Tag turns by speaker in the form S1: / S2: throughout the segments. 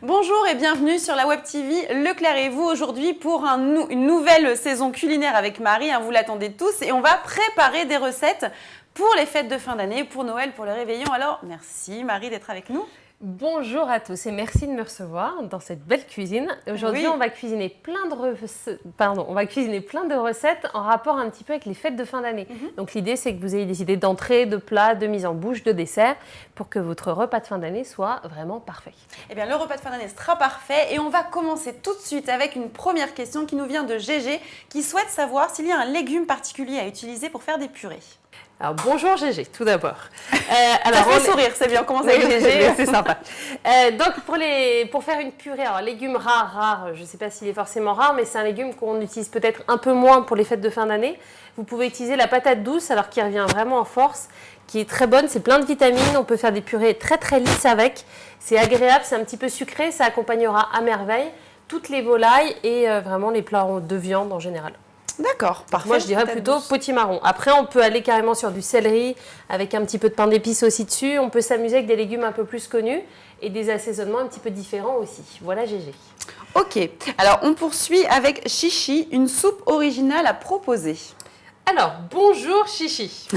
S1: Bonjour et bienvenue sur la Web TV Leclerc et vous aujourd'hui pour une nouvelle saison culinaire avec Marie, vous l'attendez tous et on va préparer des recettes pour les fêtes de fin d'année, pour Noël, pour le réveillon. Alors merci Marie d'être avec nous.
S2: Bonjour à tous et merci de me recevoir dans cette belle cuisine. Aujourd'hui, on va cuisiner plein de recettes en rapport un petit peu avec les fêtes de fin d'année. Donc l'idée, c'est que vous ayez des idées d'entrée, de plats, de mise en bouche, de dessert pour que votre repas de fin d'année soit vraiment parfait.
S1: Eh bien, le repas de fin d'année sera parfait et on va commencer tout de suite avec une première question qui nous vient de Gégé qui souhaite savoir s'il y a un légume particulier à utiliser pour faire des purées.
S2: Alors bonjour Gégé, tout d'abord.
S1: Ça fait sourire, c'est bien, on commence avec Gégé.
S2: C'est sympa. Donc pour faire une purée, alors légume rare, je ne sais pas s'il est forcément rare, mais c'est un légume qu'on utilise peut-être un peu moins pour les fêtes de fin d'année. Vous pouvez utiliser la patate douce, alors qui revient vraiment en force, qui est très bonne, c'est plein de vitamines, on peut faire des purées très très lisses avec. C'est agréable, c'est un petit peu sucré, ça accompagnera à merveille toutes les volailles et vraiment les plats de viande en général.
S1: D'accord, parfait.
S2: Moi, je dirais plutôt potimarron. Après, on peut aller carrément sur du céleri avec un petit peu de pain d'épices aussi dessus. On peut s'amuser avec des légumes un peu plus connus et des assaisonnements un petit peu différents aussi. Voilà, Gégé.
S1: Ok, alors on poursuit avec Chichi, une soupe originale à proposer.
S2: Alors, bonjour Chichi.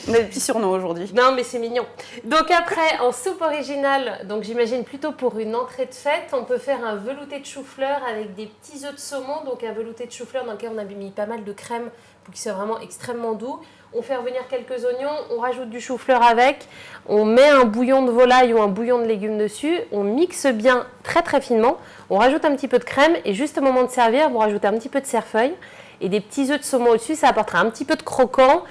S1: On a des petits surnoms aujourd'hui.
S2: Non, mais c'est mignon. Donc après, en soupe originale, donc j'imagine plutôt pour une entrée de fête, on peut faire un velouté de chou-fleur avec des petits œufs de saumon. Donc un velouté de chou-fleur dans lequel on a mis pas mal de crème pour qu'il soit vraiment extrêmement doux. On fait revenir quelques oignons, on rajoute du chou-fleur avec, on met un bouillon de volaille ou un bouillon de légumes dessus, on mixe bien très très finement, on rajoute un petit peu de crème et juste au moment de servir, vous rajoutez un petit peu de cerfeuil et des petits œufs de saumon au-dessus, ça apportera un petit peu de croquant,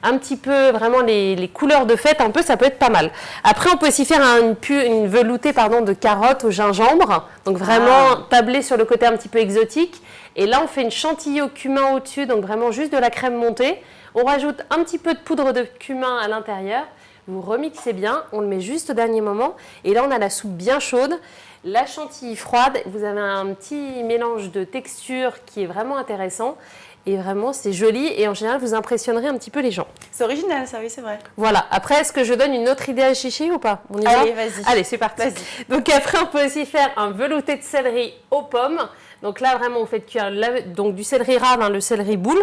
S2: un petit peu vraiment les couleurs de fête, un peu, ça peut être pas mal. Après, on peut aussi faire une veloutée de carottes au gingembre, donc vraiment tablé sur le côté un petit peu exotique. Et là, on fait une chantilly au cumin au-dessus, donc vraiment juste de la crème montée. On rajoute un petit peu de poudre de cumin à l'intérieur. Vous remixez bien, on le met juste au dernier moment. Et là, on a la soupe bien chaude, la chantilly froide. Vous avez un petit mélange de textures qui est vraiment intéressant. Et vraiment, c'est joli. Et en général, vous impressionnerez un petit peu les gens.
S1: C'est original, ça, oui, c'est vrai.
S2: Voilà. Après, est-ce que je donne une autre idée à Chichi ou pas? On y va?
S1: Allez, vas-y.
S2: Allez, c'est parti. Donc après, on peut aussi faire un velouté de céleri aux pommes. Donc là, vraiment, vous faites cuire du céleri rave, le céleri boule,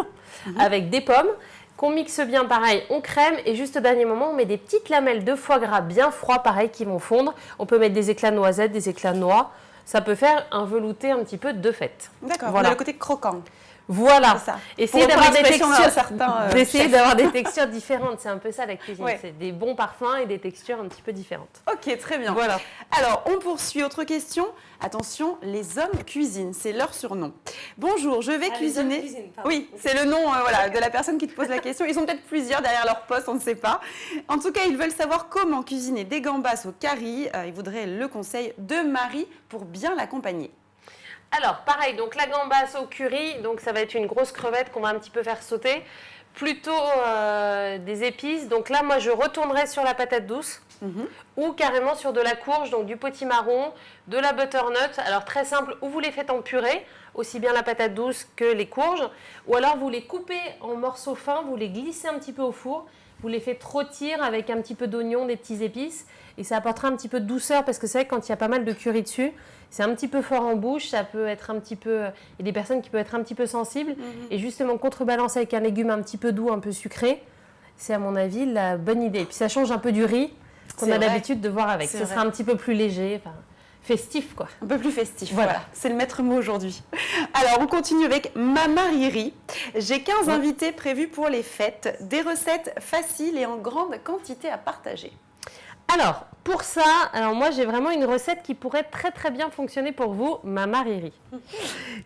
S2: avec des pommes. Qu'on mixe bien, pareil, on crème et juste au dernier moment, on met des petites lamelles de foie gras bien froid, pareil, qui vont fondre. On peut mettre des éclats de noisettes, des éclats de noix. Ça peut faire un velouté un petit peu de fête.
S1: D'accord,
S2: voilà.
S1: On a le côté croquant.
S2: Voilà, essayez d'avoir des
S1: des
S2: textures différentes, c'est un peu ça la cuisine, c'est des bons parfums et des textures un petit peu différentes.
S1: Ok, très bien.
S2: Voilà.
S1: Alors, on poursuit, autre question. Attention, les hommes cuisinent, c'est leur surnom. Bonjour, je vais cuisiner.
S2: Les hommes cuisinent, pardon.
S1: Oui, c'est le nom de la personne qui te pose la question. Ils sont peut-être plusieurs derrière leur poste, on ne sait pas. En tout cas, ils veulent savoir comment cuisiner des gambas au curry. Ils voudraient le conseil de Marie pour bien l'accompagner.
S2: Alors, pareil, donc la gambasse au curry, donc ça va être une grosse crevette qu'on va un petit peu faire sauter. Plutôt des épices. Donc là, moi, je retournerai sur la patate douce ou carrément sur de la courge, donc du potimarron, de la butternut. Alors, très simple, ou vous les faites en purée, aussi bien la patate douce que les courges, ou alors vous les coupez en morceaux fins, vous les glissez un petit peu au four, vous les faites rôtir avec un petit peu d'oignon, des petits épices, et ça apportera un petit peu de douceur, parce que c'est vrai que quand il y a pas mal de curry dessus, c'est un petit peu fort en bouche, ça peut être un petit peu... Il y a des personnes qui peuvent être un petit peu sensibles, et justement contrebalancer avec un légume un petit peu doux, un peu sucré, c'est à mon avis la bonne idée. Et puis ça change un peu du riz qu'on a l'habitude de voir avec. Ce sera un petit peu plus léger, festif quoi.
S1: Un peu plus festif, voilà. C'est le maître mot aujourd'hui. Alors, on continue avec Mama Riri. J'ai 15 invités prévus pour les fêtes, des recettes faciles et en grande quantité à partager.
S2: Alors, pour ça, moi j'ai vraiment une recette qui pourrait très très bien fonctionner pour vous, Mama Riri.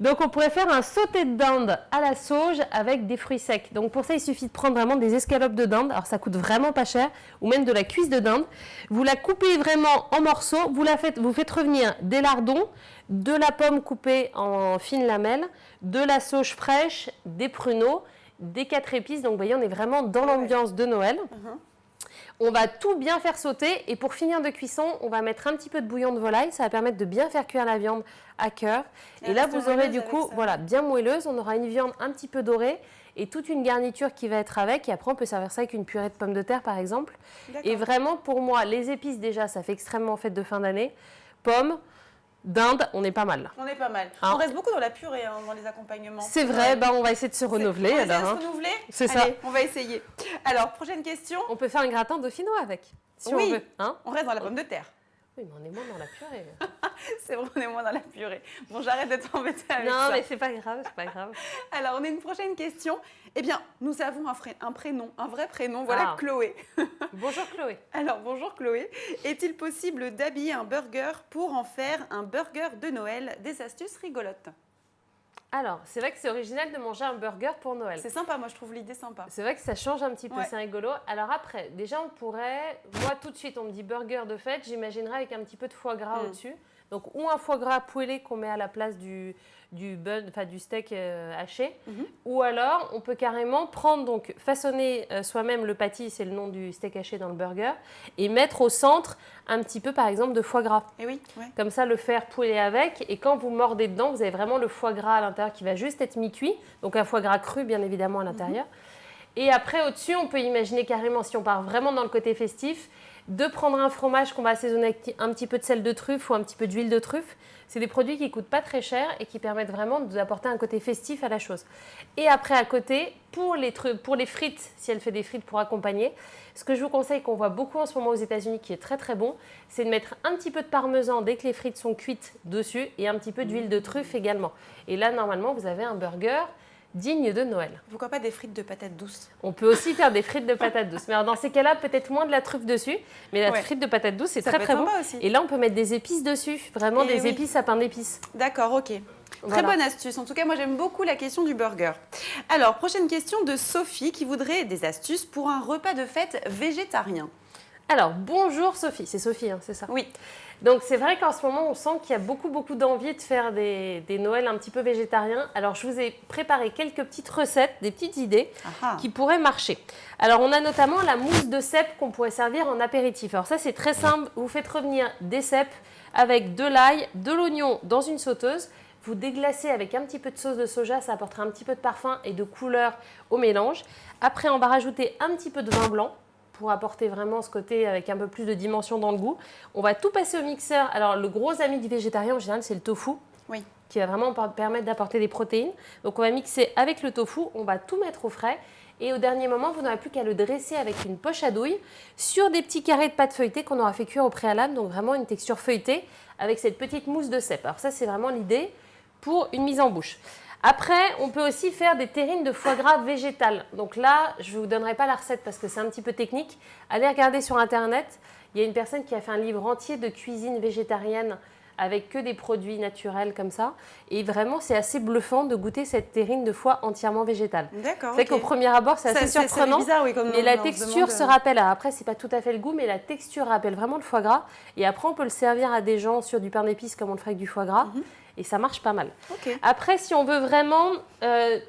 S2: Donc on pourrait faire un sauté de dinde à la sauge avec des fruits secs. Donc pour ça, il suffit de prendre vraiment des escalopes de dinde, alors ça coûte vraiment pas cher, ou même de la cuisse de dinde. Vous la coupez vraiment en morceaux, vous faites revenir des lardons, de la pomme coupée en fines lamelles, de la sauge fraîche, des pruneaux, des 4 épices. Donc vous voyez, on est vraiment dans l'ambiance de Noël. On va tout bien faire sauter et pour finir de cuisson, on va mettre un petit peu de bouillon de volaille. Ça va permettre de bien faire cuire la viande à cœur. Et là, vous aurez du coup, bien moelleuse. On aura une viande un petit peu dorée et toute une garniture qui va être avec. Et après, on peut servir ça avec une purée de pommes de terre, par exemple. Et vraiment, pour moi, les épices, déjà, ça fait extrêmement fête de fin d'année. Pommes, dinde, on est pas mal là.
S1: On est pas mal.
S2: Hein.
S1: On reste beaucoup dans la purée, hein, dans les accompagnements.
S2: C'est vrai, bah, on va essayer de se renouveler.
S1: On va essayer
S2: alors,
S1: de se renouveler.
S2: C'est ça.
S1: Allez, on va essayer. Alors, prochaine question.
S2: On peut faire un gratin dauphinois avec, si
S1: Oui.
S2: on veut. Hein.
S1: On reste dans la pomme de terre.
S2: Oui, mais on est moins dans la purée.
S1: C'est vrai, on est moins dans la purée. Bon, j'arrête d'être embêtée avec ça.
S2: Non, mais c'est pas grave, c'est pas grave.
S1: Alors, on a une prochaine question. Eh bien, nous avons un prénom, un vrai prénom. Voilà,
S2: Ah.
S1: Chloé.
S2: Bonjour Chloé.
S1: Alors, bonjour Chloé. Est-il possible d'habiller un burger pour en faire un burger de Noël? Des astuces rigolotes.
S2: Alors, c'est vrai que c'est original de manger un burger pour Noël.
S1: C'est sympa, moi je trouve l'idée sympa.
S2: C'est vrai que ça change un petit peu,
S1: Ouais.
S2: c'est rigolo. Alors après, déjà on pourrait, moi tout de suite on me dit burger de fête, j'imaginerais avec un petit peu de foie gras au-dessus. Donc ou un foie gras poêlé qu'on met à la place du steak haché, ou alors on peut carrément prendre, donc façonner soi-même le patty, c'est le nom du steak haché dans le burger, et mettre au centre un petit peu par exemple de foie gras.
S1: Et oui, ouais.
S2: Comme ça, le faire poêler avec. Et quand vous mordez dedans, vous avez vraiment le foie gras à l'intérieur qui va juste être mi-cuit. Donc un foie gras cru, bien évidemment, à l'intérieur. Et après, au-dessus, on peut imaginer carrément, si on part vraiment dans le côté festif, de prendre un fromage qu'on va assaisonner avec un petit peu de sel de truffe ou un petit peu d'huile de truffe. C'est des produits qui ne coûtent pas très cher et qui permettent vraiment d'apporter un côté festif à la chose. Et après, à côté, pour les frites, si elle fait des frites pour accompagner, ce que je vous conseille, qu'on voit beaucoup en ce moment aux États-Unis, qui est très très bon, c'est de mettre un petit peu de parmesan dès que les frites sont cuites dessus et un petit peu d'huile de truffe également. Et là, normalement, vous avez un burger digne de Noël.
S1: Pourquoi pas des frites de patates douces?
S2: On peut aussi faire des frites de patates douces. Mais alors dans ces cas-là, peut-être moins de la truffe dessus. Mais la frite de patates douces, c'est
S1: Ça
S2: très
S1: peut
S2: très
S1: être
S2: bon.
S1: sympa aussi.
S2: Et là, on peut mettre des épices dessus. Vraiment
S1: Et
S2: des
S1: oui.
S2: épices à pain d'épices.
S1: D'accord, ok. Très
S2: Voilà.
S1: bonne astuce. En tout cas, moi j'aime beaucoup la question du burger. Alors, prochaine question de Sophie qui voudrait des astuces pour un repas de fête végétarien.
S2: Alors, bonjour Sophie. C'est Sophie, hein, c'est ça?
S1: Oui.
S2: Donc c'est vrai qu'en ce moment, on sent qu'il y a beaucoup d'envie de faire des Noëls un petit peu végétariens. Alors je vous ai préparé quelques petites recettes, des petites idées qui pourraient marcher. Alors on a notamment la mousse de cèpe qu'on pourrait servir en apéritif. Alors ça c'est très simple, vous faites revenir des cèpes avec de l'ail, de l'oignon dans une sauteuse. Vous déglacez avec un petit peu de sauce de soja, ça apportera un petit peu de parfum et de couleur au mélange. Après on va rajouter un petit peu de vin blanc pour apporter vraiment ce côté avec un peu plus de dimension dans le goût. On va tout passer au mixeur. Alors, le gros ami du végétarien, en général, c'est le tofu, qui va vraiment permettre d'apporter des protéines. Donc, on va mixer avec le tofu, on va tout mettre au frais. Et au dernier moment, vous n'aurez plus qu'à le dresser avec une poche à douille sur des petits carrés de pâte feuilletée qu'on aura fait cuire au préalable. Donc, vraiment une texture feuilletée avec cette petite mousse de cèpe. Alors ça, c'est vraiment l'idée pour une mise en bouche. Après, on peut aussi faire des terrines de foie gras végétal. Donc là, je ne vous donnerai pas la recette parce que c'est un petit peu technique. Allez regarder sur Internet. Il y a une personne qui a fait un livre entier de cuisine végétarienne avec que des produits naturels comme ça. Et vraiment, c'est assez bluffant de goûter cette terrine de foie entièrement végétale.
S1: D'accord.
S2: C'est qu'au premier abord, c'est assez surprenant.
S1: Bizarre, oui, comme
S2: mais la texture se rappelle. Alors après, c'est pas tout à fait le goût, mais la texture rappelle vraiment le foie gras. Et après, on peut le servir à des gens sur du pain d'épices comme on le ferait avec du foie gras. Et ça marche pas mal. Après, si on veut vraiment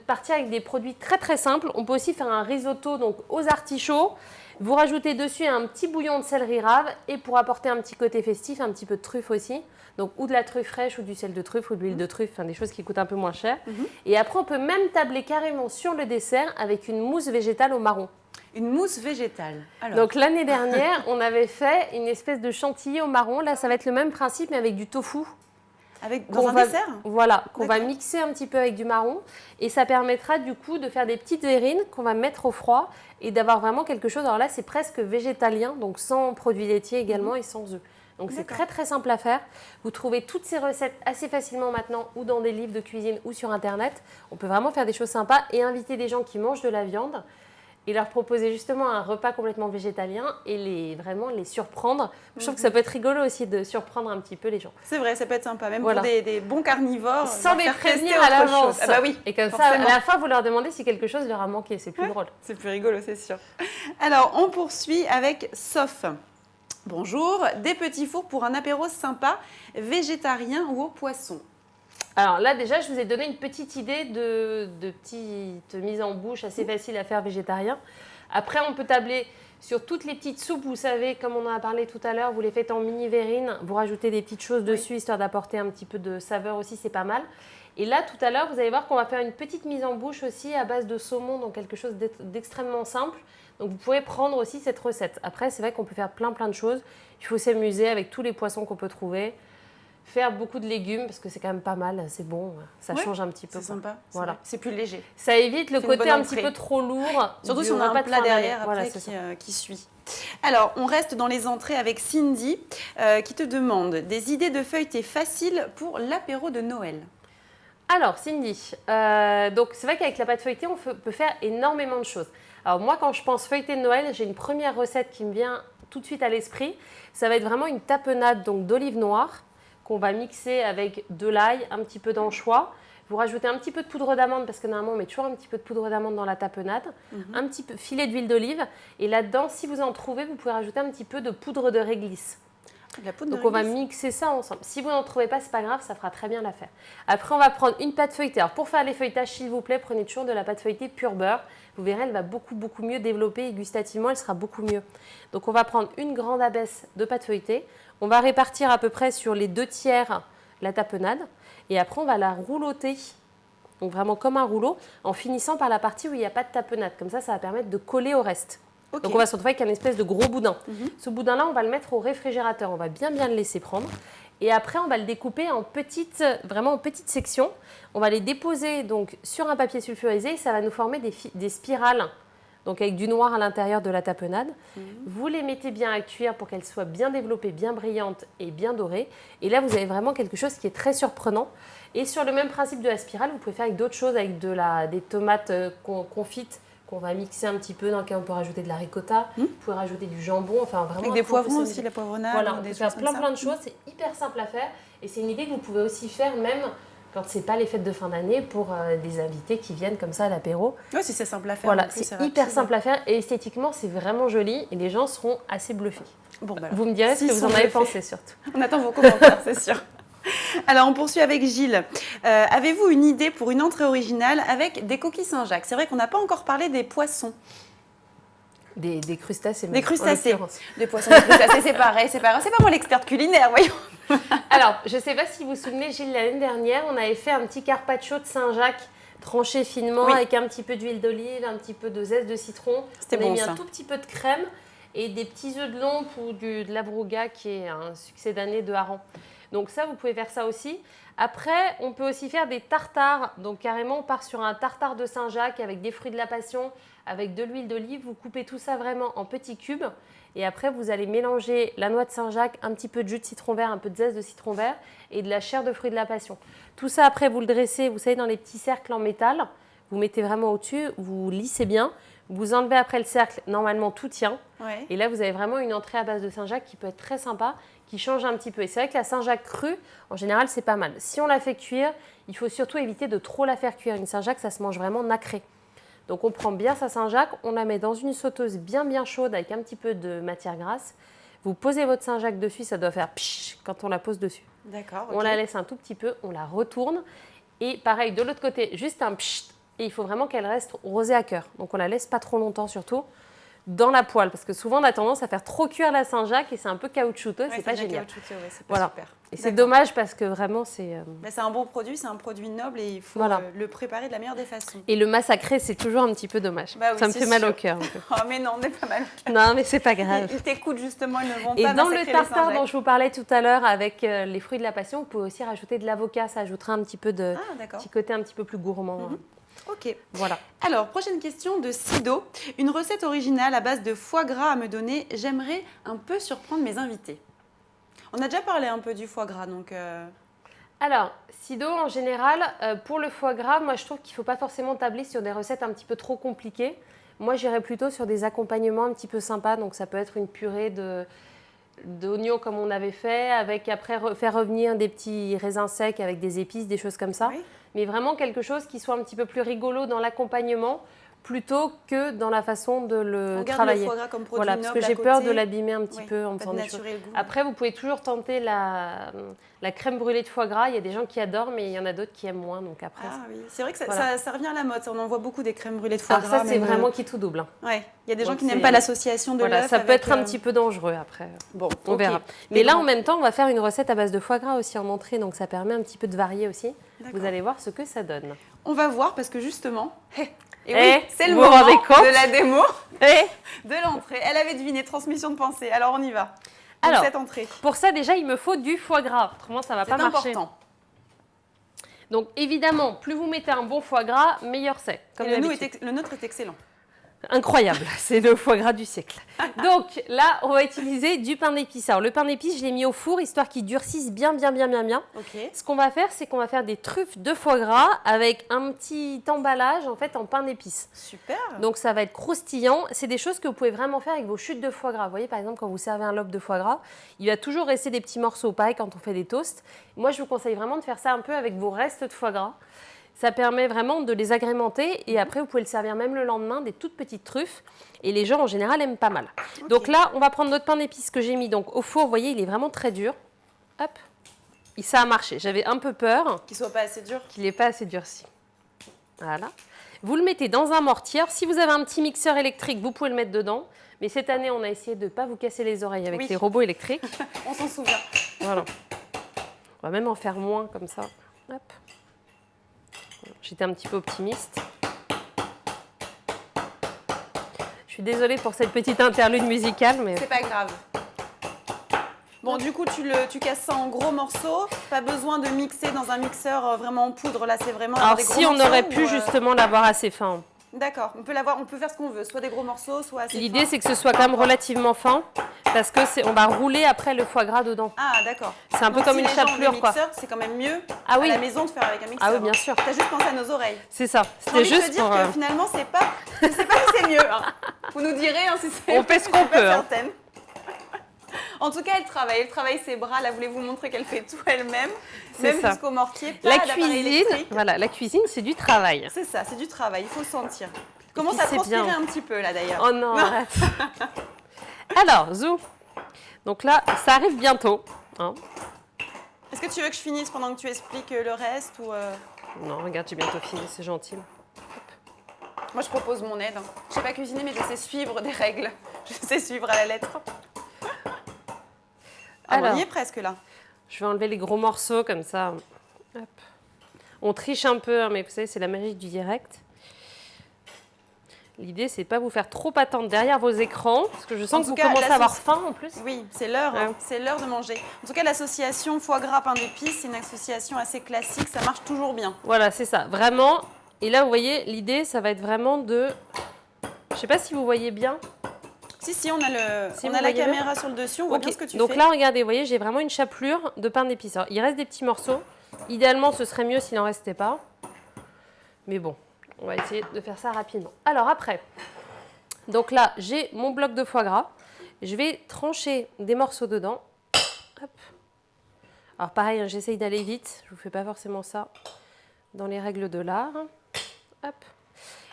S2: partir avec des produits très très simples, on peut aussi faire un risotto donc aux artichauts. Vous rajoutez dessus un petit bouillon de céleri rave et pour apporter un petit côté festif, un petit peu de truffe aussi. Donc ou de la truffe fraîche ou du sel de truffe ou de l'huile de truffe, enfin des choses qui coûtent un peu moins cher. Et après, on peut même tabler carrément sur le dessert avec une mousse végétale au marron.
S1: Une mousse végétale. Alors.
S2: Donc l'année dernière, on avait fait une espèce de chantilly au marron. Là, ça va être le même principe mais avec du tofu.
S1: Dans un dessert?
S2: Voilà, qu'on va mixer un petit peu avec du marron. Et ça permettra du coup de faire des petites verrines qu'on va mettre au froid et d'avoir vraiment quelque chose. Alors là, c'est presque végétalien, donc sans produits laitiers également et sans œufs. Donc c'est très très simple à faire. Vous trouvez toutes ces recettes assez facilement maintenant ou dans des livres de cuisine ou sur Internet. On peut vraiment faire des choses sympas et inviter des gens qui mangent de la viande et leur proposer justement un repas complètement végétalien et vraiment les surprendre. Je trouve que ça peut être rigolo aussi de surprendre un petit peu les gens.
S1: C'est vrai, ça peut être sympa, même pour des bons carnivores.
S2: Sans les prévenir à l'avance.
S1: Ah bah oui,
S2: et comme ça, à la fin, vous leur demandez si quelque chose leur a manqué. C'est plus drôle.
S1: C'est plus rigolo, c'est sûr. Alors, on poursuit avec Sof. Bonjour, des petits fours pour un apéro sympa, végétarien ou au poisson?
S2: Alors là, déjà, je vous ai donné une petite idée de petite mise en bouche assez facile à faire végétarien. Après, on peut tabler sur toutes les petites soupes, vous savez, comme on en a parlé tout à l'heure, vous les faites en mini verrine, vous rajoutez des petites choses dessus, histoire d'apporter un petit peu de saveur aussi, c'est pas mal. Et là, tout à l'heure, vous allez voir qu'on va faire une petite mise en bouche aussi à base de saumon, donc quelque chose d'extrêmement simple. Donc vous pourrez prendre aussi cette recette. Après, c'est vrai qu'on peut faire plein de choses. Il faut s'amuser avec tous les poissons qu'on peut trouver. faire beaucoup de légumes parce que c'est quand même pas mal, c'est bon, ça change un petit peu.
S1: C'est sympa.
S2: Voilà.
S1: C'est plus léger.
S2: Ça évite le côté un petit peu trop lourd.
S1: Surtout si on a un plat derrière après qui suit. Alors, on reste dans les entrées avec Cindy qui te demande des idées de feuilletés faciles pour l'apéro de Noël.
S2: Alors, Cindy, donc c'est vrai qu'avec la pâte feuilletée, on peut faire énormément de choses. Alors moi, quand je pense feuilleté de Noël, j'ai une première recette qui me vient tout de suite à l'esprit. Ça va être vraiment une tapenade d'olive noire qu'on va mixer avec de l'ail, un petit peu d'anchois. Vous rajoutez un petit peu de poudre d'amande parce que normalement on met toujours un petit peu de poudre d'amande dans la tapenade, un petit peu filet d'huile d'olive et là-dedans, si vous en trouvez, vous pouvez rajouter un petit peu de poudre de réglisse. Donc on va mixer ça ensemble. Si vous n'en trouvez pas, c'est pas grave, ça fera très bien l'affaire. Après, on va prendre une pâte feuilletée. Alors pour faire les feuilletages, s'il vous plaît, prenez toujours de la pâte feuilletée pur beurre. Vous verrez, elle va beaucoup mieux développer et gustativement, elle sera beaucoup mieux. Donc on va prendre une grande abaisse de pâte feuilletée. On va répartir à peu près sur les 2/3 la tapenade. Et après, on va la rouloter. Donc vraiment comme un rouleau, en finissant par la partie où il n'y a pas de tapenade. Comme ça va permettre de coller au reste. Okay. Donc on va se retrouver avec un espèce de gros boudin. Ce boudin-là, on va le mettre au réfrigérateur. On va bien le laisser prendre. Et après, on va le découper vraiment en petites sections. On va les déposer donc sur un papier sulfurisé et ça va nous former des spirales. Donc avec du noir à l'intérieur de la tapenade. Vous les mettez bien à cuire pour qu'elles soient bien développées, bien brillantes et bien dorées. Et là, vous avez vraiment quelque chose qui est très surprenant. Et sur le même principe de la spirale, vous pouvez faire avec d'autres choses, avec des tomates confites qu'on va mixer un petit peu, dans lequel on peut rajouter de la ricotta, vous pouvez rajouter du jambon, enfin vraiment...
S1: Avec des poivrons aussi, la poivronnade.
S2: Voilà, on peut faire plein de choses, c'est hyper simple à faire et c'est une idée que vous pouvez aussi faire même quand c'est pas les fêtes de fin d'année pour des invités qui viennent comme ça à l'apéro.
S1: Oui, si c'est simple à faire.
S2: Voilà, c'est hyper simple à faire et esthétiquement c'est vraiment joli et les gens seront assez bluffés.
S1: Bon, bah
S2: vous me direz ce que vous en avez pensé surtout.
S1: On attend vos commentaires, c'est sûr. Alors, on poursuit avec Gilles. Avez-vous une idée pour une entrée originale avec des coquilles Saint-Jacques? C'est vrai qu'on n'a pas encore parlé des poissons.
S2: Des crustacés.
S1: Des crustacés. Des poissons, des crustacés, c'est pareil. C'est pas moi l'experte culinaire, voyons.
S2: Alors, je ne sais pas si vous vous souvenez, Gilles, l'année dernière, on avait fait un petit carpaccio de Saint-Jacques tranché finement avec un petit peu d'huile d'olive, un petit peu de zeste de citron.
S1: C'était bon,
S2: mis un tout petit peu de crème et des petits œufs de lompe ou de la brouga qui est un succès d'année de hareng. Donc ça, vous pouvez faire ça aussi. Après, on peut aussi faire des tartares. Donc carrément, on part sur un tartare de Saint-Jacques avec des fruits de la passion, avec de l'huile d'olive. Vous coupez tout ça vraiment en petits cubes. Et après, vous allez mélanger la noix de Saint-Jacques, un petit peu de jus de citron vert, un peu de zeste de citron vert et de la chair de fruits de la passion. Tout ça, après, vous le dressez, vous savez, dans les petits cercles en métal. Vous mettez vraiment au-dessus, vous lissez bien. Vous enlevez après le cercle, normalement tout tient. Ouais. Et là, vous avez vraiment une entrée à base de Saint-Jacques qui peut être très sympa, qui change un petit peu. Et c'est vrai que la Saint-Jacques crue, en général, c'est pas mal. Si on la fait cuire, il faut surtout éviter de trop la faire cuire. Une Saint-Jacques, ça se mange vraiment nacré. Donc on prend bien sa Saint-Jacques, on la met dans une sauteuse bien chaude avec un petit peu de matière grasse. Vous posez votre Saint-Jacques dessus, ça doit faire psh quand on la pose dessus.
S1: D'accord.
S2: On la laisse un tout petit peu, on la retourne. Et pareil, de l'autre côté, juste un psh. Et il faut vraiment qu'elle reste rosée à cœur. Donc on la laisse pas trop longtemps surtout dans la poêle. Parce que souvent on a tendance à faire trop cuire la Saint-Jacques et c'est un peu caoutchouteux, c'est pas génial.
S1: C'est pas super.
S2: Et c'est dommage parce que vraiment c'est...
S1: c'est un bon produit, c'est un produit noble et il faut le préparer de la meilleure des façons.
S2: Et le massacrer, c'est toujours un petit peu dommage.
S1: Bah oui,
S2: ça me fait mal au cœur.
S1: Oh mais non, on n'est pas mal au cœur.
S2: Non mais c'est pas grave.
S1: Ils t'écoutent justement, ils ne vont
S2: pas
S1: massacrer.
S2: Et dans le tartare dont je vous parlais tout à l'heure avec les fruits de la passion, vous pouvez aussi rajouter de l'avocat, ça ajoutera un petit peu de petit côté un petit peu plus gourmand.
S1: Ok.
S2: Voilà.
S1: Alors, prochaine question de Sido. Une recette originale à base de foie gras à me donner. J'aimerais un peu surprendre mes invités. On a déjà parlé un peu du foie gras, donc...
S2: Alors, Sido, en général, pour le foie gras, moi, je trouve qu'il ne faut pas forcément tabler sur des recettes un petit peu trop compliquées. Moi, j'irais plutôt sur des accompagnements un petit peu sympas. Donc, ça peut être une purée d'oignons comme on avait fait, avec après faire revenir des petits raisins secs avec des épices, des choses comme ça. Oui. Mais vraiment quelque chose qui soit un petit peu plus rigolo dans l'accompagnement plutôt que dans la façon de le travailler.
S1: Le foie gras comme produit noble,
S2: parce que j'ai peur de l'abîmer un petit peu en faisant des choses.
S1: Goût.
S2: Après, vous pouvez toujours tenter la crème brûlée de foie gras. Il y a des gens qui adorent, mais il y en a d'autres qui aiment moins. Donc après,
S1: oui. C'est vrai que ça revient à la mode. On en voit beaucoup des crèmes brûlées de foie gras.
S2: Ça, c'est vraiment qui tout double.
S1: Ouais. Il y a des gens qui n'aiment pas l'association de l'œuf.
S2: Ça peut être un petit peu dangereux après. Bon, on verra. Mais là, en même temps, on va faire une recette à base de foie gras aussi en entrée. Donc ça permet un petit peu de varier aussi. Vous allez voir ce que ça donne.
S1: On va voir parce que justement...
S2: Et oui,
S1: c'est le moment de la démo de l'entrée. Elle avait deviné, transmission de pensée. Alors, on y va.
S2: Alors,
S1: cette entrée.
S2: Pour ça, déjà, il me faut du foie gras. Autrement, ça ne va pas marcher.
S1: C'est important.
S2: Donc, évidemment, plus vous mettez un bon foie gras, meilleur c'est. Comme
S1: Et
S2: d'habitude.
S1: le nôtre est excellent.
S2: Incroyable, c'est le foie gras du siècle. Donc là, on va utiliser du pain d'épices. Alors le pain d'épices, je l'ai mis au four, histoire qu'il durcisse bien.
S1: Ok.
S2: Ce qu'on va faire, c'est qu'on va faire des truffes de foie gras avec un petit emballage en fait en pain d'épices.
S1: Super.
S2: Donc ça va être croustillant. C'est des choses que vous pouvez vraiment faire avec vos chutes de foie gras. Vous voyez, par exemple, quand vous servez un lobe de foie gras, il va toujours rester des petits morceaux, pareil quand on fait des toasts. Moi, je vous conseille vraiment de faire ça un peu avec vos restes de foie gras. Ça permet vraiment de les agrémenter et après, vous pouvez le servir même le lendemain, des toutes petites truffes. Et les gens, en général, aiment pas mal. Okay. Donc là, on va prendre notre pain d'épices que j'ai mis donc, au four. Vous voyez, il est vraiment très dur. Hop. Et ça a marché. J'avais un peu peur.
S1: Qu'il ne soit pas assez dur.
S2: Qu'il n'est pas assez durci. Voilà. Vous le mettez dans un mortier. Si vous avez un petit mixeur électrique, vous pouvez le mettre dedans. Mais cette année, on a essayé de ne pas vous casser les oreilles avec les robots électriques.
S1: On s'en souvient.
S2: Voilà. On va même en faire moins comme ça. Hop. J'étais un petit peu optimiste. Je suis désolée pour cette petite interlude musicale, mais...
S1: C'est pas grave. Bon, du coup, tu casses ça en gros morceaux. Pas besoin de mixer dans un mixeur vraiment en poudre. Là, c'est vraiment
S2: Alors,
S1: des gros
S2: si on
S1: morceaux,
S2: aurait pu justement l'avoir assez fin.
S1: D'accord. On peut faire ce qu'on veut. Soit des gros morceaux, soit assez
S2: L'idée, c'est que ce soit quand même relativement fin. Parce que on va rouler après le foie gras dedans.
S1: Ah, d'accord.
S2: C'est un peu comme une chapelure, quoi.
S1: C'est quand même mieux
S2: à
S1: la maison de faire avec un mixeur.
S2: Ah oui, bien sûr.
S1: T'as juste pensé à nos oreilles.
S2: C'est ça.
S1: C'était juste pour... dire que finalement, je sais pas si c'est mieux. Hein. Vous nous direz si c'est...
S2: On fait ce qu'on peut. Hein.
S1: En tout cas, elle travaille ses bras. Là, voulez-vous montrer qu'elle fait tout elle-même, même jusqu'au mortier. Pas
S2: la cuisine, voilà, la cuisine, c'est du travail.
S1: C'est ça, c'est du travail. Il faut le sentir. Commence à transpirer un petit peu là d'ailleurs.
S2: Oh non, arrête. Alors, Zou. Donc là, ça arrive bientôt. Hein.
S1: Est-ce que tu veux que je finisse pendant que tu expliques le reste ou
S2: Non, regarde, j'ai bientôt fini, c'est gentil.
S1: Moi, je propose mon aide. Je ne sais pas cuisiner, mais je sais suivre des règles. Je sais suivre à la lettre. Alors, on y est presque là.
S2: Je vais enlever les gros morceaux comme ça. Hop. On triche un peu, hein, mais vous savez, c'est la magie du direct. L'idée, c'est pas vous faire trop attendre derrière vos écrans, parce que je sens que vous commencez à avoir faim en plus.
S1: Oui, c'est l'heure, c'est l'heure de manger. En tout cas, l'association foie gras pain d'épices, c'est une association assez classique, ça marche toujours bien.
S2: Voilà, c'est ça, vraiment. Et là, vous voyez, l'idée, ça va être vraiment de... Je sais pas si vous voyez bien.
S1: Si, on a la caméra sur le dessus, on voit bien ce que tu fais.
S2: Donc là, regardez, vous voyez, j'ai vraiment une chapelure de pain d'épices. Alors, il reste des petits morceaux. Idéalement, ce serait mieux s'il n'en restait pas. Mais bon. On va essayer de faire ça rapidement. Alors après, donc là, j'ai mon bloc de foie gras. Je vais trancher des morceaux dedans. Hop. Alors pareil, hein, j'essaye d'aller vite. Je ne vous fais pas forcément ça dans les règles de l'art. Hop.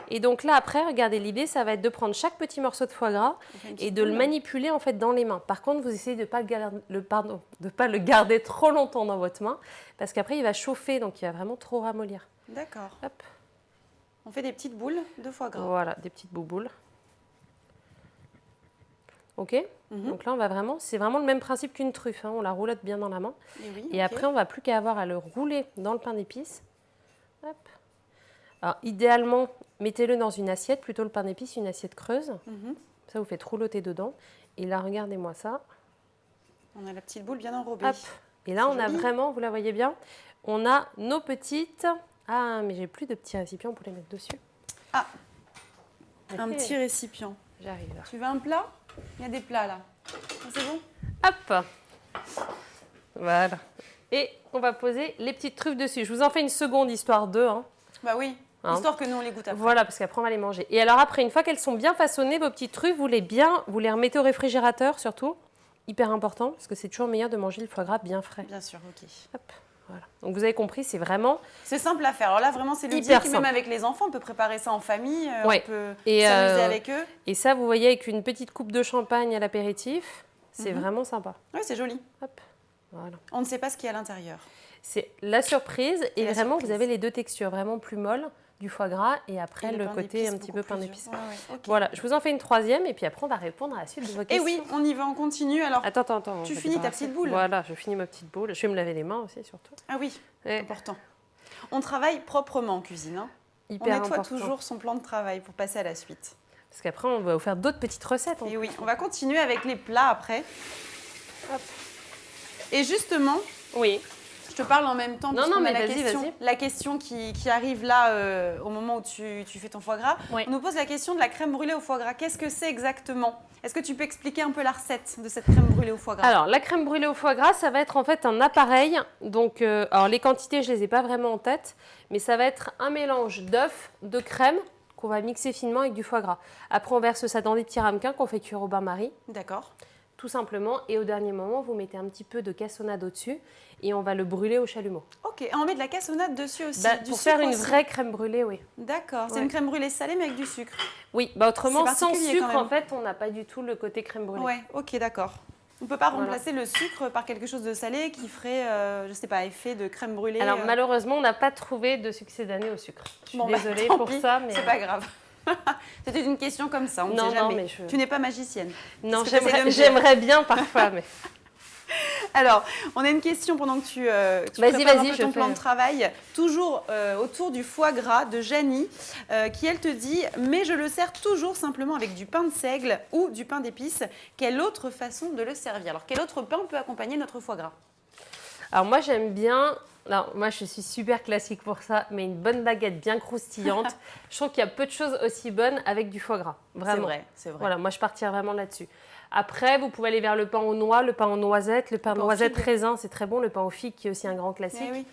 S2: Et donc là, après, regardez, l'idée, ça va être de prendre chaque petit morceau de foie gras et de le manipuler en fait dans les mains. Par contre, vous essayez de ne pas le garder trop longtemps dans votre main parce qu'après, il va chauffer, donc il va vraiment trop ramollir.
S1: D'accord.
S2: Hop.
S1: On fait des petites boules de foie gras.
S2: Voilà, des petites bouboules. Ok. Donc là, on va vraiment, c'est vraiment le même principe qu'une truffe. Hein. On la roulotte bien dans la main. Et après, on va plus qu'à avoir à le rouler dans le pain d'épices. Hop. Alors, idéalement, mettez-le dans une assiette, plutôt le pain d'épices, une assiette creuse. Ça, vous faites rouloter dedans. Et là, regardez-moi ça.
S1: On a la petite boule bien enrobée.
S2: Hop. Et là, on a vraiment, vous la voyez bien, on a nos petites... Ah, mais j'ai plus de petits récipients pour les mettre dessus.
S1: Ah, un petit récipient.
S2: J'arrive là.
S1: Tu veux un plat? Il y a des plats là. C'est bon?
S2: Hop. Voilà. Et on va poser les petites truffes dessus. Je vous en fais une seconde, histoire de... Hein.
S1: Bah oui, histoire que nous on les goûte après.
S2: Voilà, parce qu'après on va les manger. Et alors après, une fois qu'elles sont bien façonnées, vos petites truffes, vous les remettez au réfrigérateur surtout. Hyper important, parce que c'est toujours meilleur de manger le foie gras bien frais.
S1: Bien sûr, ok.
S2: Hop. Voilà. Donc vous avez compris, c'est vraiment...
S1: C'est simple à faire. Alors là, vraiment, c'est ludique. Même avec les enfants, on peut préparer ça en famille, on peut s'amuser avec eux.
S2: Et ça, vous voyez, avec une petite coupe de champagne à l'apéritif, c'est vraiment sympa.
S1: Oui, c'est joli.
S2: Hop. Voilà.
S1: On ne sait pas ce qu'il y a à l'intérieur.
S2: C'est la surprise. Et vraiment, vous avez les deux textures, vraiment plus molles du foie gras et après le côté un petit peu pain d'épices.
S1: Okay.
S2: Voilà, je vous en fais une troisième et puis après, on va répondre à la suite de vos questions.
S1: Et oui, on y va, on continue. Alors,
S2: attends.
S1: Tu finis ta petite boule.
S2: Voilà, je finis ma petite boule. Je vais me laver les mains aussi, surtout.
S1: Ah oui, important. On travaille proprement en cuisine. Hein.
S2: Hyper
S1: on nettoie
S2: important.
S1: toujours son plan de travail pour passer à la suite.
S2: Parce qu'après, on va vous faire d'autres petites recettes.
S1: Et oui, on va continuer avec les plats après.
S2: Hop.
S1: Et justement,
S2: Oui.
S1: je te parle en même temps.
S2: Non,
S1: puisqu'on
S2: mais
S1: a
S2: vas-y, vas-y.
S1: la question qui arrive là au moment où tu fais ton foie gras.
S2: Oui.
S1: On nous pose la question de la crème brûlée au foie gras. Qu'est-ce que c'est exactement? Est-ce que tu peux expliquer un peu la recette de cette crème brûlée au foie gras?
S2: Alors, la crème brûlée au foie gras, ça va être en fait un appareil. Donc, alors les quantités, je ne les ai pas vraiment en tête, mais ça va être un mélange d'œufs, de crème qu'on va mixer finement avec du foie gras. Après, on verse ça dans des petits ramequins qu'on fait cuire au bain-marie,
S1: D'accord.
S2: tout simplement. Et au dernier moment, vous mettez un petit peu de cassonade au-dessus et on va le brûler au chalumeau.
S1: Ok, et on met de la cassonade dessus aussi. Du
S2: Pour faire
S1: sucre
S2: une
S1: aussi.
S2: vraie crème brûlée, oui.
S1: D'accord, c'est
S2: Ouais.
S1: une crème brûlée salée mais avec du sucre.
S2: Oui, autrement,
S1: C'est
S2: sans
S1: particulier quand
S2: sucre,
S1: même.
S2: en fait, on n'a pas du tout le côté crème brûlée.
S1: Ouais, ok, d'accord. On ne peut pas
S2: Voilà.
S1: remplacer le sucre par quelque chose de salé qui ferait, je sais pas, effet de crème brûlée.
S2: Alors, malheureusement, on n'a pas trouvé de succès d'année au sucre. Je suis
S1: Bon, bah,
S2: désolée
S1: tant
S2: pour
S1: pis,
S2: ça, mais...
S1: c'est pas grave. C'était une question comme ça, on ne
S2: Non,
S1: sait
S2: non,
S1: jamais.
S2: mais je-
S1: Tu n'es pas magicienne.
S2: Non,
S1: C'est ce que t'essaies de me dire.
S2: j'aimerais bien parfois, mais...
S1: Alors, on a une question pendant que tu
S2: Vas-y,
S1: prépares un
S2: vas-y,
S1: peu
S2: je
S1: ton
S2: fais.
S1: plan de travail, toujours autour du foie gras de Janie, qui elle te dit « Mais je le sers toujours simplement avec du pain de seigle ou du pain d'épices. Quelle autre façon de le servir ?» Alors, quel autre pain peut accompagner notre foie gras?
S2: Alors moi j'aime bien, alors moi je suis super classique pour ça, mais une bonne baguette bien croustillante. Je trouve qu'il y a peu de choses aussi bonnes avec du foie gras,
S1: C'est
S2: vraiment.
S1: vrai, c'est vrai.
S2: Voilà, moi je partirais vraiment là-dessus. Après, vous pouvez aller vers le pain aux noix, le pain aux noisettes, le pain
S1: pain aux
S2: noisette
S1: figues.
S2: raisin, c'est très bon, le pain aux figues qui est aussi un grand classique.
S1: Eh oui.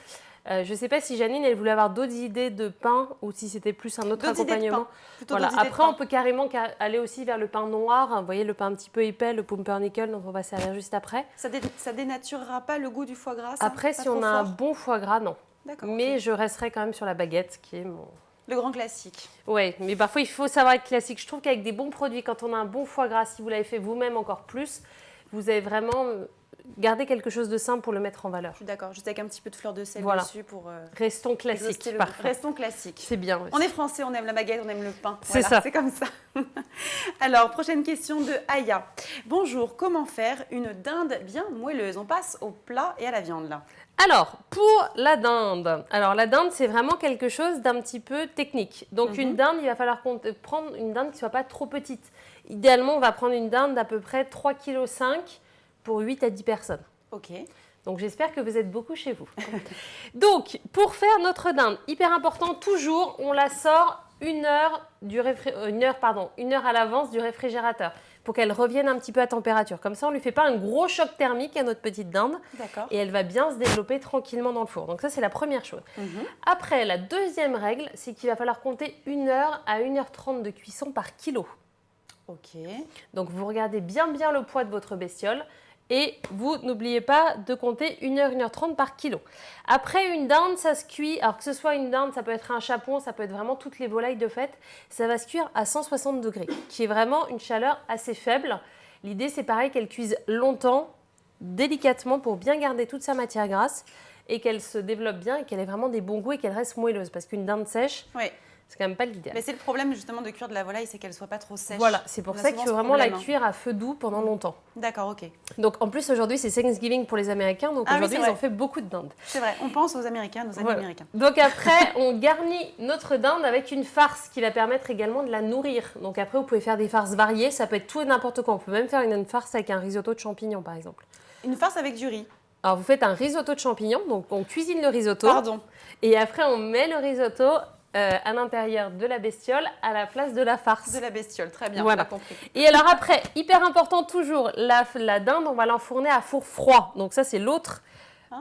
S2: Je ne sais pas si Janine, elle voulait avoir d'autres idées de pain ou si c'était plus un autre
S1: D'autres idées de
S2: accompagnement.
S1: pain, plutôt
S2: Voilà.
S1: d'autres idées de
S2: Après,
S1: pain.
S2: on peut carrément aller aussi vers le pain noir. Vous voyez, le pain un petit peu épais, le pumpernickel, dont on va servir juste après.
S1: Ça dénaturera pas le goût du foie gras, ça?
S2: Après,
S1: Pas
S2: si on
S1: trop
S2: a un
S1: fort?
S2: bon foie gras, non.
S1: D'accord,
S2: Mais
S1: ok.
S2: je resterai quand même sur la baguette, qui est mon...
S1: Le grand classique.
S2: Ouais, mais parfois, il faut savoir être classique. Je trouve qu'avec des bons produits, quand on a un bon foie gras, si vous l'avez fait vous-même encore plus, vous avez vraiment gardé quelque chose de simple pour le mettre en valeur.
S1: Je suis d'accord, juste avec un petit peu de fleur de sel
S2: Voilà.
S1: dessus pour
S2: Restons classiques,
S1: exhauster le goût.
S2: parfait.
S1: Restons classiques.
S2: C'est bien aussi.
S1: On est français, on aime la baguette, on aime le pain.
S2: C'est
S1: Voilà,
S2: ça.
S1: c'est comme ça. Alors, prochaine question de Aya. Bonjour, comment faire une dinde bien moelleuse? On passe au plat et à la viande là.
S2: Alors, pour la dinde. Alors, la dinde, c'est vraiment quelque chose d'un petit peu technique. Donc, une dinde, il va falloir prendre une dinde qui ne soit pas trop petite. Idéalement, on va prendre une dinde d'à peu près 3,5 kg pour 8 à 10 personnes.
S1: Ok.
S2: Donc, j'espère que vous êtes beaucoup chez vous. Donc, pour faire notre dinde, hyper important, toujours, on la sort une heure à l'avance du réfrigérateur pour qu'elle revienne un petit peu à température. Comme ça, on ne lui fait pas un gros choc thermique à notre petite dinde
S1: D'accord.
S2: et elle va bien se développer tranquillement dans le four. Donc ça, c'est la première chose. Après, la deuxième règle, c'est qu'il va falloir compter 1 heure à 1h30 de cuisson par kilo.
S1: Ok.
S2: Donc, vous regardez bien le poids de votre bestiole et vous n'oubliez pas de compter 1 heure, 1h30 par kilo. Après, une dinde, ça se cuit. Alors que ce soit une dinde, ça peut être un chapon, ça peut être vraiment toutes les volailles de fête. Ça va se cuire à 160 degrés, qui est vraiment une chaleur assez faible. L'idée, c'est pareil qu'elle cuise longtemps, délicatement, pour bien garder toute sa matière grasse et qu'elle se développe bien et qu'elle ait vraiment des bons goûts et qu'elle reste moelleuse. Parce qu'une dinde sèche,
S1: Oui.
S2: c'est quand même pas l'idéal.
S1: Mais c'est le problème justement de cuire de la volaille, c'est qu'elle soit pas trop sèche.
S2: Voilà, c'est pour
S1: On a
S2: ça qu'il
S1: souvent
S2: faut
S1: ce
S2: vraiment la
S1: problème, hein.
S2: cuire à feu doux pendant longtemps.
S1: D'accord, ok.
S2: Donc en plus aujourd'hui c'est Thanksgiving pour les Américains, donc
S1: Ah oui,
S2: aujourd'hui
S1: c'est
S2: ils
S1: vrai.
S2: ont fait beaucoup de dindes.
S1: C'est vrai, on pense aux Américains, nos amis
S2: Voilà.
S1: américains.
S2: Donc après on garnit notre dinde avec une farce qui va permettre également de la nourrir. Donc après vous pouvez faire des farces variées, ça peut être tout et n'importe quoi. On peut même faire une farce avec un risotto de champignons par exemple.
S1: Une farce avec du riz.
S2: Alors vous faites un risotto de champignons, donc on cuisine le risotto
S1: Pardon.
S2: et après on met le risotto à l'intérieur de la bestiole à la place de la farce.
S1: De la bestiole, très bien,
S2: Voilà.
S1: on a compris.
S2: Et alors après, hyper important toujours, la dinde, on va l'enfourner à four froid. Donc ça, c'est l'autre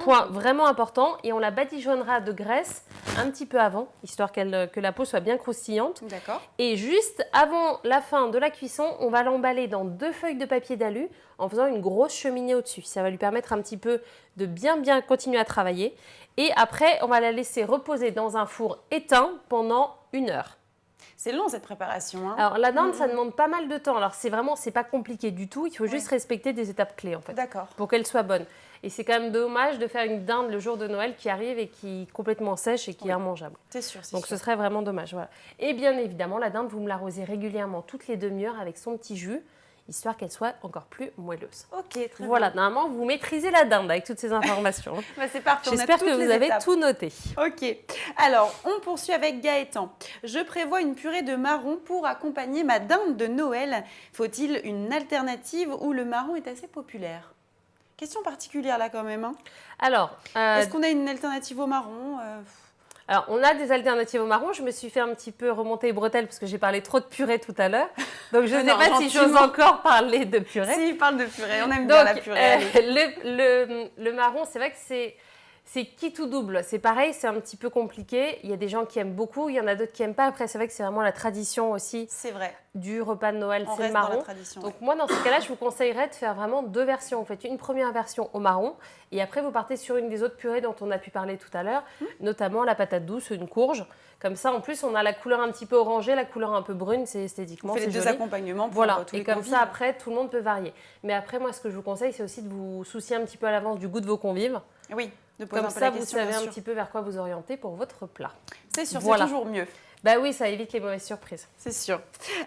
S2: point vraiment important. Et on la badigeonnera de graisse un petit peu avant, histoire que la peau soit bien croustillante.
S1: D'accord.
S2: Et juste avant la fin de la cuisson, on va l'emballer dans 2 feuilles de papier d'alu en faisant une grosse cheminée au-dessus. Ça va lui permettre un petit peu de bien continuer à travailler. Et après, on va la laisser reposer dans un four éteint pendant 1 heure.
S1: C'est long cette préparation. Hein.
S2: Alors la dinde, ça demande pas mal de temps. Alors c'est pas compliqué du tout. Il faut juste respecter des étapes clés en fait,
S1: D'accord.
S2: pour qu'elle soit bonne. Et c'est quand même dommage de faire une dinde le jour de Noël qui arrive et qui est complètement sèche et qui est immangeable.
S1: C'est sûr, c'est
S2: Donc
S1: sûr.
S2: ce serait vraiment dommage. Voilà. Et bien évidemment, la dinde, vous me l'arrosez régulièrement toutes les demi-heures avec son petit jus, histoire qu'elle soit encore plus moelleuse.
S1: Ok, très
S2: Voilà,
S1: bien.
S2: normalement, vous maîtrisez la dinde avec toutes ces informations.
S1: Bah, c'est parfait, on a
S2: J'espère
S1: toutes
S2: que
S1: les
S2: vous avez
S1: étapes.
S2: tout noté.
S1: Ok, alors on poursuit avec Gaëtan. Je prévois une purée de marron pour accompagner ma dinde de Noël. Faut-il une alternative où le marron est assez populaire? Question particulière là quand même. Hein.
S2: Alors,
S1: est-ce qu'on a une alternative au marron
S2: Alors, on a des alternatives au marron. Je me suis fait un petit peu remonter les bretelles parce que j'ai parlé trop de purée tout à l'heure. Donc, je ne sais pas si j'ose encore parler de purée.
S1: Si, parle de purée. On aime bien la purée.
S2: Le marron, c'est vrai que c'est qui tout double. C'est pareil, c'est un petit peu compliqué. Il y a des gens qui aiment beaucoup, il y en a d'autres qui n'aiment pas. Après, c'est vrai que c'est vraiment la tradition aussi du repas de Noël, c'est le marron. Donc moi, dans ce cas-là, je vous conseillerais de faire vraiment 2 versions. Vous faites une première version au marron et après, vous partez sur une des autres purées dont on a pu parler tout à l'heure, notamment la patate douce, une courge. Comme ça, en plus, on a la couleur un petit peu orangée, la couleur un peu brune, c'est esthétiquement, c'est joli.
S1: On fait les 2 accompagnements pour tous les
S2: et comme
S1: convives.
S2: ça, après, tout le monde peut varier. Mais après, moi, ce que je vous conseille, c'est aussi de vous soucier un petit peu à l'avance du goût de vos convives.
S1: Oui.
S2: Comme ça, vous savez un petit peu vers quoi vous orienter pour votre plat.
S1: C'est sûr, c'est toujours mieux.
S2: Bah oui, ça évite les mauvaises surprises.
S1: C'est sûr.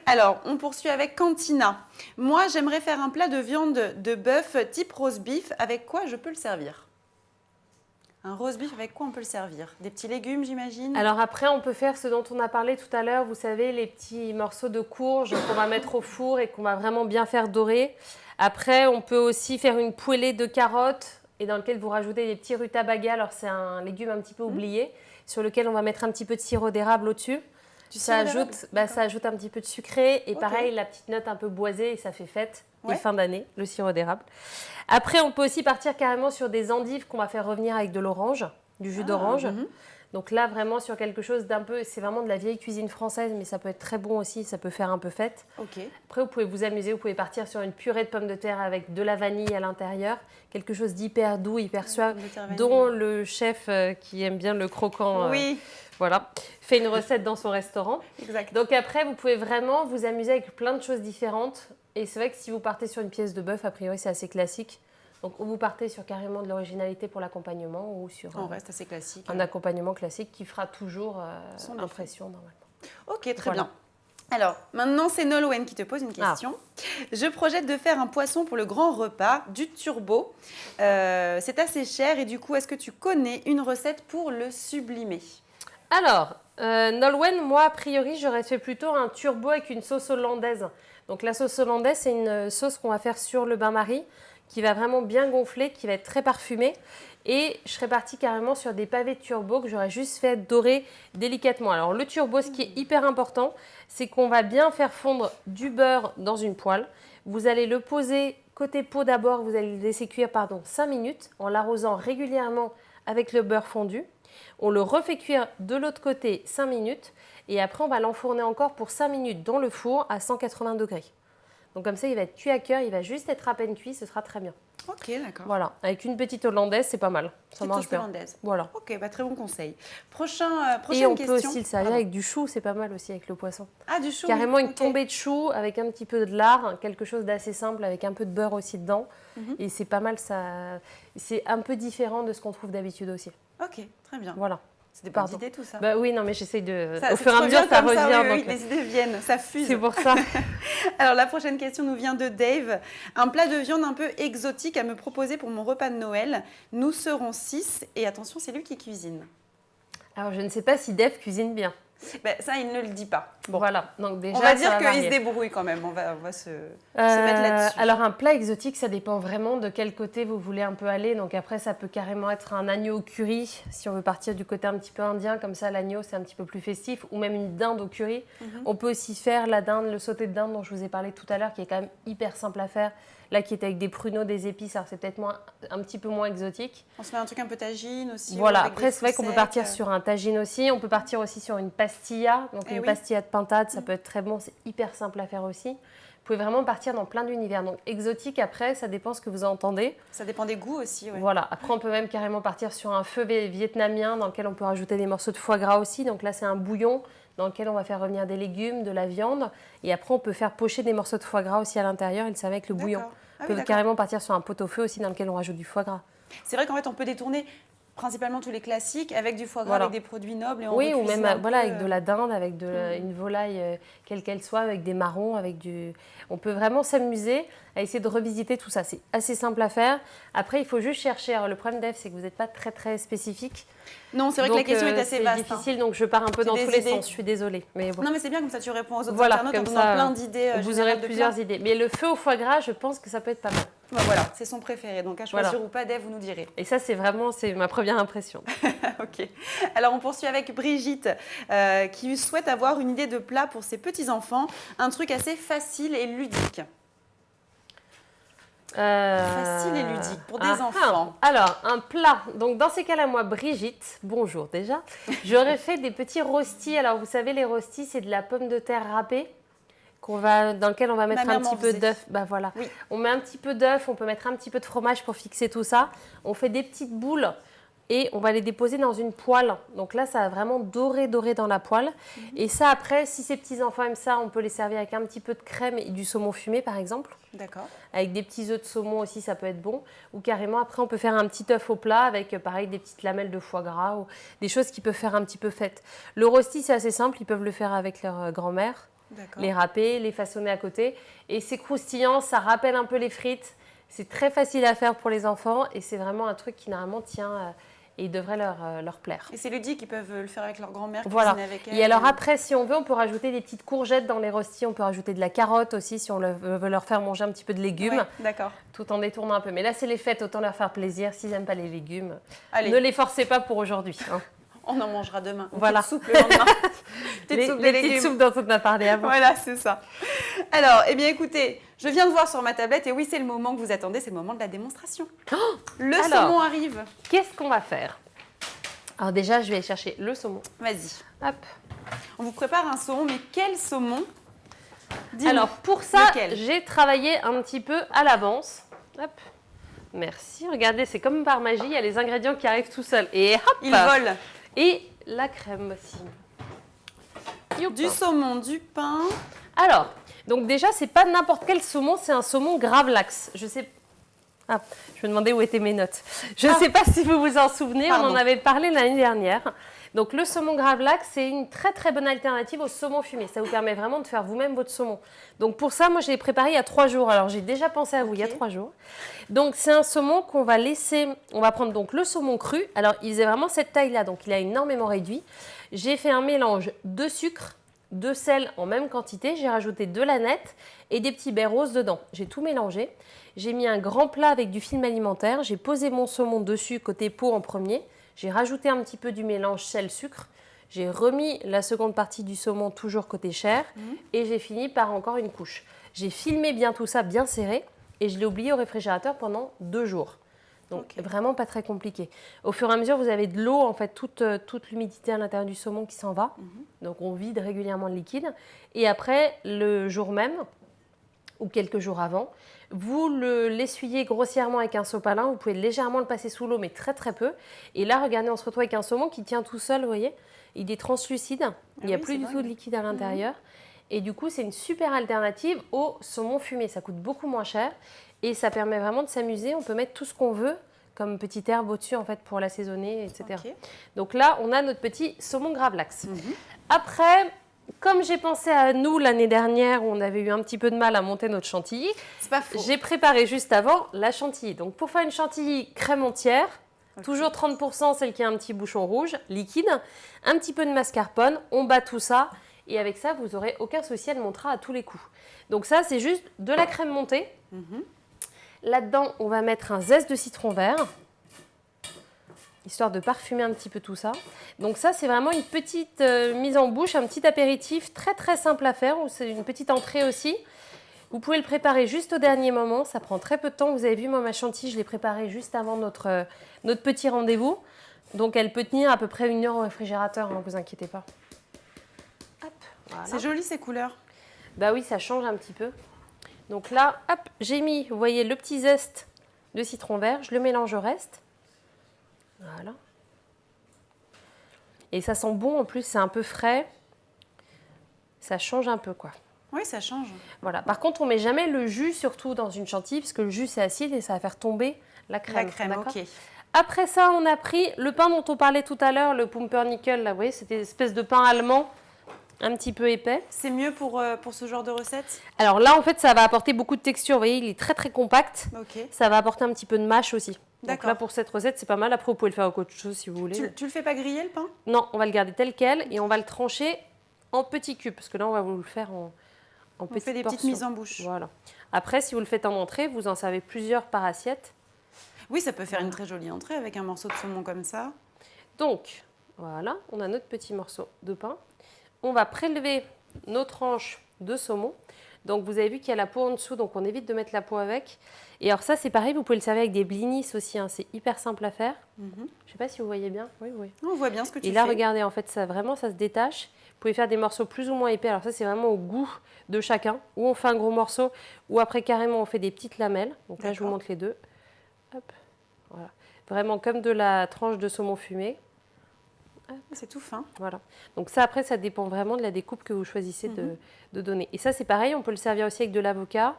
S1: Alors, on poursuit avec Cantina. Moi, j'aimerais faire un plat de viande de bœuf type roast beef. Avec quoi je peux le servir? Un roast beef, avec quoi on peut le servir? Des petits légumes, j'imagine?
S2: Alors après, on peut faire ce dont on a parlé tout à l'heure. Vous savez, les petits morceaux de courge qu'on va mettre au four et qu'on va vraiment bien faire dorer. Après, on peut aussi faire une poêlée de carottes et dans lequel vous rajoutez des petits rutabagas. Alors, c'est un légume un petit peu oublié, sur lequel on va mettre un petit peu de sirop d'érable au-dessus. Ça ajoute un petit peu de sucré et pareil, la petite note un peu boisée et ça fait fête et fin d'année, le sirop d'érable. Après, on peut aussi partir carrément sur des endives qu'on va faire revenir avec de l'orange, du jus d'orange. Donc là, vraiment sur quelque chose d'un peu, c'est vraiment de la vieille cuisine française, mais ça peut être très bon aussi, ça peut faire un peu fête. Après, vous pouvez vous amuser, vous pouvez partir sur une purée de pommes de terre avec de la vanille à l'intérieur, quelque chose d'hyper doux, hyper suave, dont le chef qui aime bien le croquant, fait une recette dans son restaurant. Donc après, vous pouvez vraiment vous amuser avec plein de choses différentes. Et c'est vrai que si vous partez sur une pièce de bœuf, a priori, c'est assez classique. Donc, vous partez sur carrément de l'originalité pour l'accompagnement ou sur
S1: on reste assez classique,
S2: un accompagnement classique qui fera toujours impression normalement.
S1: Ok, très bien. Alors, maintenant, c'est Nolwenn qui te pose une question. Je projette de faire un poisson pour le grand repas, du turbo. C'est assez cher et du coup, est-ce que tu connais une recette pour le sublimer?
S2: Alors, Nolwenn, moi, a priori, j'aurais fait plutôt un turbo avec une sauce hollandaise. Donc, la sauce hollandaise, c'est une sauce qu'on va faire sur le bain-marie, qui va vraiment bien gonfler, qui va être très parfumée. Et je serais partie carrément sur des pavés de turbo que j'aurais juste fait dorer délicatement. Alors le turbo, ce qui est hyper important, c'est qu'on va bien faire fondre du beurre dans une poêle. Vous allez le poser côté pot d'abord, vous allez le laisser cuire 5 minutes en l'arrosant régulièrement avec le beurre fondu. On le refait cuire de l'autre côté 5 minutes et après on va l'enfourner encore pour 5 minutes dans le four à 180 degrés. Donc comme ça, il va être cuit à cœur, il va juste être à peine cuit, ce sera très bien.
S1: Ok, d'accord.
S2: Voilà, avec une petite hollandaise, c'est pas mal. Ça marche bien.
S1: Hollandaise.
S2: Voilà.
S1: Ok, très bon conseil. Prochaine question.
S2: Et on peut aussi le servir avec du chou, c'est pas mal aussi avec le poisson.
S1: Ah, du chou.
S2: Carrément une tombée de chou avec un petit peu de lard, quelque chose d'assez simple avec un peu de beurre aussi dedans. Et c'est pas mal, ça. C'est un peu différent de ce qu'on trouve d'habitude aussi.
S1: Ok, très bien.
S2: Voilà.
S1: C'est des bonnes idées tout ça.
S2: Bah oui, non, mais j'essaie de.
S1: Ça,
S2: au fur et à mesure, ça revient.
S1: Oui, les idées viennent, ça fuse.
S2: C'est pour ça.
S1: Alors, la prochaine question nous vient de Dave. Un plat de viande un peu exotique à me proposer pour mon repas de Noël. Nous serons 6 et attention, c'est lui qui cuisine.
S2: Alors, je ne sais pas si Dave cuisine bien.
S1: Ça, il ne le dit pas.
S2: Bon. Voilà, donc déjà,
S1: on va dire qu'il se débrouille quand même. On va se mettre là-dessus.
S2: Alors, un plat exotique, ça dépend vraiment de quel côté vous voulez un peu aller. Donc après, ça peut carrément être un agneau au curry, si on veut partir du côté un petit peu indien. Comme ça, l'agneau, c'est un petit peu plus festif. Ou même une dinde au curry. On peut aussi faire la dinde, le sauté de dinde dont je vous ai parlé tout à l'heure, qui est quand même hyper simple à faire. Là, qui est avec des pruneaux, des épices, alors c'est peut-être un petit peu moins exotique.
S1: On se fait un truc un peu tagine aussi.
S2: Voilà, après c'est vrai qu'on peut partir sur un tagine aussi. On peut partir aussi sur une pastilla. Donc une pastilla de pintade, ça peut être très bon, c'est hyper simple à faire aussi. Vous pouvez vraiment partir dans plein d'univers. Donc exotique, après, ça dépend ce que vous entendez.
S1: Ça dépend des goûts aussi. Ouais.
S2: Voilà, après on peut même carrément partir sur un feu vietnamien dans lequel on peut rajouter des morceaux de foie gras aussi. Donc là, c'est un bouillon dans lequel on va faire revenir des légumes, de la viande. Et après, on peut faire pocher des morceaux de foie gras aussi à l'intérieur et le servir avec le bouillon. On peut carrément partir sur un pot-au-feu aussi dans lequel on rajoute du foie gras.
S1: C'est vrai qu'en fait, on peut détourner principalement tous les classiques avec du foie gras, avec des produits nobles. Et
S2: oui, ou même avec de la dinde, avec une volaille, quelle qu'elle soit, avec des marrons, On peut vraiment s'amuser à essayer de revisiter tout ça. C'est assez simple à faire. Après, il faut juste chercher. Alors, le problème, Dave, c'est que vous n'êtes pas très, très spécifique.
S1: Non, c'est vrai que la question est assez vaste.
S2: C'est difficile, donc je pars un peu dans tous les sens. Je suis désolée. Mais bon.
S1: Non, mais c'est bien, comme ça, tu réponds aux autres internautes en donnant plein d'idées.
S2: Vous aurez plusieurs idées. Mais le feu au foie gras, je pense que ça peut être pas mal.
S1: Bah voilà, c'est son préféré. Donc à choisir
S2: Voilà.
S1: ou pas, Dave, vous nous direz.
S2: Et ça, c'est ma première impression.
S1: Ok. Alors on poursuit avec Brigitte qui souhaite avoir une idée de plat pour ses petits-enfants. Un truc assez facile et ludique. Facile et ludique pour des enfants.
S2: Alors, un plat. Donc, dans ces cas-là, moi, Brigitte, bonjour déjà, j'aurais fait des petits rostis. Alors, vous savez, les rostis, c'est de la pomme de terre râpée dans lequel on va mettre un petit peu d'œuf. Bah voilà.
S1: Oui.
S2: On met un petit peu d'œuf, on peut mettre un petit peu de fromage pour fixer tout ça. On fait des petites boules et on va les déposer dans une poêle. Donc là, ça va vraiment dorer dans la poêle. Et ça, après, si ces petits-enfants aiment ça, on peut les servir avec un petit peu de crème et du saumon fumé, par exemple.
S1: D'accord.
S2: Avec des petits œufs de saumon aussi, ça peut être bon. Ou carrément, après, on peut faire un petit œuf au plat avec, pareil, des petites lamelles de foie gras ou des choses qui peuvent faire un petit peu fête. Le rosti, c'est assez simple. Ils peuvent le faire avec leur grand-mère. Les râper, les façonner à côté. Et c'est croustillant, ça rappelle un peu les frites. C'est très facile à faire pour les enfants et c'est vraiment un truc qui, normalement, tient et devrait leur plaire.
S1: Et c'est ludique, ils peuvent le faire avec leur grand-mère,
S2: voilà.
S1: cuisiner avec elle.
S2: Et alors après, si on veut, on peut rajouter des petites courgettes dans les rostis, on peut rajouter de la carotte aussi si on veut leur faire manger un petit peu de légumes,
S1: d'accord.
S2: Tout en détournant un peu. Mais là, c'est les fêtes, autant leur faire plaisir. S'ils n'aiment pas les légumes,
S1: Allez.
S2: Ne les forcez pas pour aujourd'hui. Hein.
S1: On en mangera demain.
S2: Voilà.
S1: Petite soupe le lendemain.
S2: Petites soupes dont on a parlé avant.
S1: Voilà, c'est ça. Alors, eh bien écoutez, je viens de voir sur ma tablette et oui, c'est le moment que vous attendez, c'est le moment de la démonstration. Le saumon arrive.
S2: Qu'est-ce qu'on va faire? Alors déjà, je vais aller chercher le saumon.
S1: Vas-y.
S2: Hop.
S1: On vous prépare un saumon, mais quel saumon? Dis-nous.
S2: Alors pour ça, j'ai travaillé un petit peu à l'avance. Hop. Merci. Regardez, c'est comme par magie, il y a les ingrédients qui arrivent tout seuls. Et hop.
S1: Il vole.
S2: Et la crème aussi.
S1: Du saumon, du pain.
S2: Alors, donc déjà, c'est pas n'importe quel saumon, c'est un saumon gravlax. Je sais. Ah, je me demandais où étaient mes notes. Je ne sais pas si vous vous en souvenez,
S1: Pardon.
S2: on en avait parlé l'année dernière. Donc le saumon gravlax, c'est une très très bonne alternative au saumon fumé. Ça vous permet vraiment de faire vous-même votre saumon. Donc pour ça, moi je l'ai préparé il y a 3 jours. Alors j'ai déjà pensé à vous il y a 3 jours. Donc c'est un saumon qu'on va laisser, on va prendre donc le saumon cru. Alors il faisait vraiment cette taille-là, donc il a énormément réduit. J'ai fait un mélange de sucre, de sel en même quantité. J'ai rajouté de l'aneth et des petits baies roses dedans. J'ai tout mélangé. J'ai mis un grand plat avec du film alimentaire. J'ai posé mon saumon dessus côté peau en premier. J'ai rajouté un petit peu du mélange sel-sucre. J'ai remis la seconde partie du saumon toujours côté chair. Et j'ai fini par encore une couche. J'ai filmé bien tout ça, bien serré. Et je l'ai oublié au réfrigérateur pendant 2 jours. Donc vraiment pas très compliqué. Au fur et à mesure, vous avez de l'eau, en fait, toute l'humidité à l'intérieur du saumon qui s'en va. Donc on vide régulièrement le liquide. Et après, le jour même, ou quelques jours avant, vous l'essuyez grossièrement avec un sopalin. Vous pouvez légèrement le passer sous l'eau, mais très très peu. Et là, regardez, on se retrouve avec un saumon qui tient tout seul, vous voyez. Il est translucide, il n'y a plus du tout de liquide à l'intérieur. Et du coup, c'est une super alternative au saumon fumé. Ça coûte beaucoup moins cher et ça permet vraiment de s'amuser. On peut mettre tout ce qu'on veut, comme petite herbe au-dessus, en fait, pour l'assaisonner, etc. Donc là, on a notre petit saumon gravlax. Après, comme j'ai pensé à nous l'année dernière, où on avait eu un petit peu de mal à monter notre chantilly, j'ai préparé juste avant la chantilly. Donc pour faire une chantilly crème entière, toujours 30%, celle qui a un petit bouchon rouge, liquide, un petit peu de mascarpone, on bat tout ça. Et avec ça, vous n'aurez aucun souci, elle montera à tous les coups. Donc ça, c'est juste de la crème montée. Là-dedans, on va mettre un zeste de citron vert, histoire de parfumer un petit peu tout ça. Donc ça, c'est vraiment une petite mise en bouche, un petit apéritif très très simple à faire. C'est une petite entrée aussi. Vous pouvez le préparer juste au dernier moment. Ça prend très peu de temps. Vous avez vu, moi, ma chantilly, je l'ai préparée juste avant notre petit rendez-vous. Donc elle peut tenir à peu près 1 heure au réfrigérateur, ne vous inquiétez pas. Voilà.
S1: C'est joli ces couleurs.
S2: Bah oui, ça change un petit peu. Donc là, hop, j'ai mis, vous voyez, le petit zeste de citron vert. Je le mélange au reste. Voilà. Et ça sent bon en plus, c'est un peu frais. Ça change un peu, quoi.
S1: Oui, ça change.
S2: Voilà. Par contre, on ne met jamais le jus, surtout dans une chantilly, parce que le jus, c'est acide et ça va faire tomber la crème.
S1: La crème, ok.
S2: Après ça, on a pris le pain dont on parlait tout à l'heure, le Pumpernickel. Là, vous voyez, c'était une espèce de pain allemand. Un petit peu épais.
S1: C'est mieux pour ce genre de recette?
S2: Alors là, en fait, ça va apporter beaucoup de texture. Vous voyez, il est très très compact. Ça va apporter un petit peu de mâche aussi. Donc là, pour cette recette, c'est pas mal. Après, vous pouvez le faire avec autre chose si vous voulez.
S1: Tu le fais pas griller, le pain?
S2: Non, on va le garder tel quel et on va le trancher en petits cubes. Parce que là, on va vous le faire en
S1: On
S2: petites
S1: fait des
S2: portions.
S1: petites mises en bouche.
S2: Voilà. Après, si vous le faites en entrée, vous en servez plusieurs par assiette.
S1: Oui, ça peut faire une très jolie entrée avec un morceau de saumon comme ça.
S2: Donc, voilà, on a notre petit morceau de pain. On va prélever nos tranches de saumon. Donc, vous avez vu qu'il y a la peau en dessous, donc on évite de mettre la peau avec. Et alors ça, c'est pareil, vous pouvez le servir avec des blinis aussi. Hein. C'est hyper simple à faire. Je ne sais pas si vous voyez bien. Oui, oui.
S1: On voit bien ce que tu
S2: Et
S1: fais.
S2: là, regardez, en fait, ça vraiment, ça se détache. Vous pouvez faire des morceaux plus ou moins épais. Alors ça, c'est vraiment au goût de chacun. Ou on fait un gros morceau, ou après, carrément, on fait des petites lamelles. Donc là, je vous montre les deux. Hop, voilà. Vraiment comme de la tranche de saumon fumé.
S1: C'est tout fin.
S2: Voilà. Donc ça, après, ça dépend vraiment de la découpe que vous choisissez de donner. Et ça, c'est pareil, on peut le servir aussi avec de l'avocat,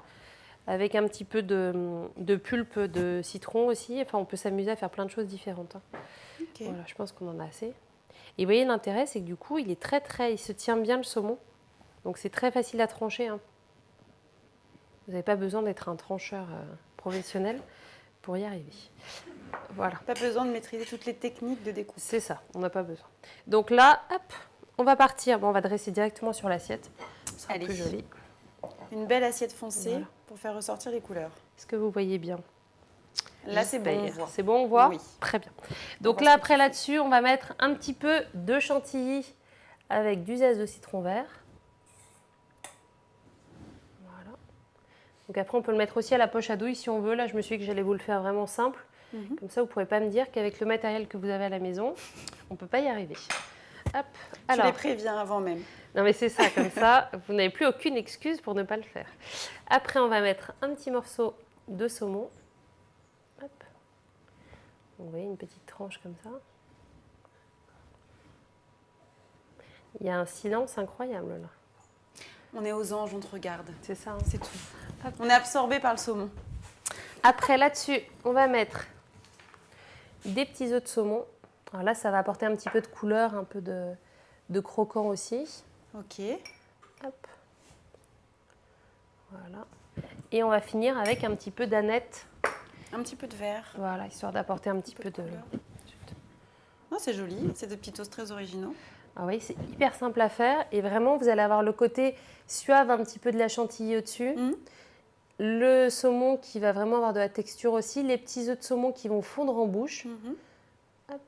S2: avec un petit peu de pulpe de citron aussi. Enfin, on peut s'amuser à faire plein de choses différentes. Hein.
S1: Okay.
S2: Voilà, je pense qu'on en a assez. Et vous voyez, l'intérêt, c'est que du coup, il est il se tient bien le saumon. Donc c'est très facile à trancher. Hein. Vous n'avez pas besoin d'être un trancheur professionnel pour y arriver. Voilà.
S1: Pas besoin de maîtriser toutes les techniques de découpe.
S2: C'est ça, on n'a pas besoin. Donc là, hop, on va partir. Bon, on va dresser directement sur l'assiette. Ce sera plus joli.
S1: Une belle assiette foncée
S2: Voilà.
S1: pour faire ressortir les couleurs.
S2: Est-ce que vous voyez bien?
S1: Là, c'est bon, on voit.
S2: C'est bon, on voit?
S1: Oui.
S2: Très bien. Donc là, après, là-dessus, on va mettre un petit peu de chantilly avec du zeste de citron vert. Voilà. Donc après, on peut le mettre aussi à la poche à douille si on veut. Là, je me suis dit que j'allais vous le faire vraiment simple. Comme ça, vous ne pourrez pas me dire qu'avec le matériel que vous avez à la maison, on ne peut pas y arriver. Hop.
S1: Alors, je les préviens avant même.
S2: Non, mais c'est ça, comme ça, vous n'avez plus aucune excuse pour ne pas le faire. Après, on va mettre un petit morceau de saumon. Hop. Vous voyez, une petite tranche comme ça. Il y a un silence incroyable là.
S1: On est aux anges, on te regarde.
S2: C'est ça, hein.
S1: C'est tout. Hop. On est absorbé par le saumon.
S2: Après, là-dessus, on va mettre des petits œufs de saumon. Alors là, ça va apporter un petit peu de couleur, un peu de croquant aussi.
S1: Ok.
S2: Hop. Voilà. Et on va finir avec un petit peu d'aneth.
S1: Un petit peu de vert.
S2: Voilà, histoire d'apporter un petit peu de...
S1: Non, c'est joli. C'est des petits toasts très originaux.
S2: Ah oui, c'est hyper simple à faire. Et vraiment, vous allez avoir le côté suave, un petit peu de la chantilly au-dessus. Le saumon qui va vraiment avoir de la texture aussi. Les petits œufs de saumon qui vont fondre en bouche. Hop.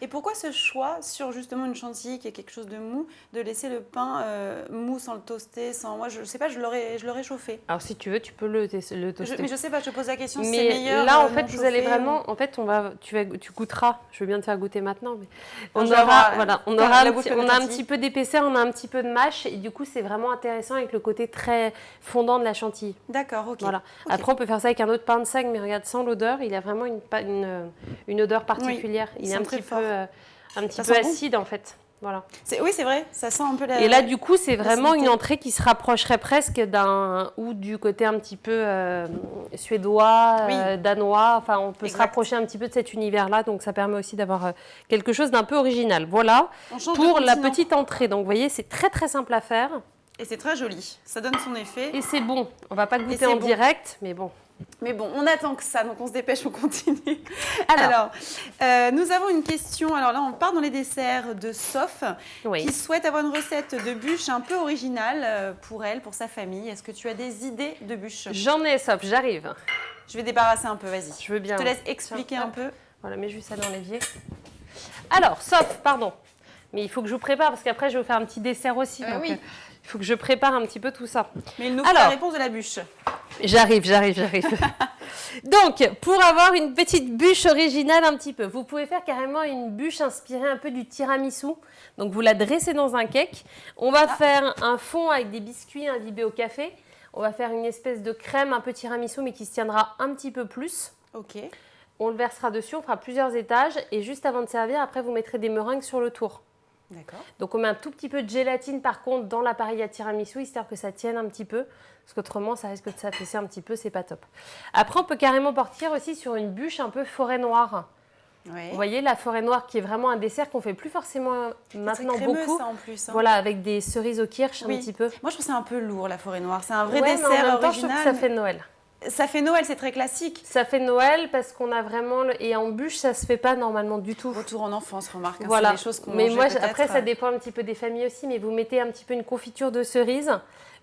S1: Et pourquoi ce choix sur justement une chantilly qui est quelque chose de mou, de laisser le pain mou sans le toaster, sans... Moi, je sais pas, je l'aurais chauffé.
S2: Alors, si tu veux, tu peux le toaster.
S1: Mais je sais pas, je te pose la question,
S2: mais
S1: c'est meilleur.
S2: là, en fait,
S1: non
S2: vous allez
S1: chauffé,
S2: vraiment... En fait, tu goûteras. Je veux bien te faire goûter maintenant. Mais
S1: On
S2: on
S1: aura
S2: un petit peu d'épaisseur, on a un petit peu de mâche. Et du coup, c'est vraiment intéressant avec le côté très fondant de la chantilly.
S1: D'accord, ok.
S2: Voilà.
S1: Okay.
S2: Après, on peut faire ça avec un autre pain de seigle, mais regarde, sans l'odeur, il a vraiment une odeur particulière.
S1: Oui,
S2: il est un petit peu
S1: sent
S2: acide, en fait. Voilà.
S1: Oui, c'est vrai, ça sent un peu la...
S2: Et là, du coup, c'est vraiment
S1: l'acidité.
S2: une entrée qui se rapprocherait presque ou du côté un petit peu suédois, danois. Enfin, on peut se rapprocher un petit peu de cet univers-là. Donc, ça permet aussi d'avoir quelque chose d'un peu original. Voilà pour la petite entrée. Donc, vous voyez, c'est très, très simple à faire.
S1: Et c'est très joli. Ça donne son effet.
S2: Et c'est bon. On ne va pas goûter en direct, mais bon.
S1: Mais bon, on attend que ça, donc on se dépêche, on continue. Alors nous avons une question. Alors là, on part dans les desserts de Sof, qui souhaite avoir une recette de bûche un peu originale pour elle, pour sa famille. Est-ce que tu as des idées de bûche?
S2: J'en ai, Sof, j'arrive.
S1: Je vais débarrasser un peu, vas-y.
S2: Je veux bien.
S1: Je te laisse expliquer un peu.
S2: Voilà, mets juste ça dans l'évier. Alors, Sof, pardon. Mais il faut que je vous prépare, parce qu'après, je vais vous faire un petit dessert aussi. Donc,
S1: oui.
S2: Il faut que je prépare un petit peu tout ça.
S1: Mais il nous faut la réponse de la bûche.
S2: J'arrive. Donc, pour avoir une petite bûche originale un petit peu, vous pouvez faire carrément une bûche inspirée un peu du tiramisu. Donc, vous la dressez dans un cake. On va faire un fond avec des biscuits imbibés au café. On va faire une espèce de crème un peu tiramisu, mais qui se tiendra un petit peu plus.
S1: Ok.
S2: On le versera dessus, on fera plusieurs étages. Et juste avant de servir, après, vous mettrez des meringues sur le tour.
S1: D'accord.
S2: Donc on met un tout petit peu de gélatine par contre dans l'appareil à tiramisu, histoire que ça tienne un petit peu, parce qu'autrement ça risque de s'affaisser un petit peu, c'est pas top. Après on peut carrément partir aussi sur une bûche un peu forêt noire.
S1: Ouais.
S2: Vous voyez la forêt noire qui est vraiment un dessert qu'on fait plus forcément maintenant
S1: très crémeux,
S2: beaucoup.
S1: Ça, en plus, hein.
S2: Voilà, avec des cerises au kirsch un petit peu.
S1: Moi je trouve ça un peu lourd la forêt noire, c'est un vrai
S2: mais
S1: dessert
S2: en même temps,
S1: original.
S2: je trouve que ça fait Noël.
S1: Ça fait Noël, c'est très classique.
S2: Ça fait Noël parce qu'on a vraiment... Et en bûche, ça se fait pas normalement du tout.
S1: Retour en enfance, remarque. Hein,
S2: voilà.
S1: C'est des choses qu'on
S2: mais moi,
S1: peut-être.
S2: après, ça dépend un petit peu des familles aussi. Mais vous mettez un petit peu une confiture de cerises.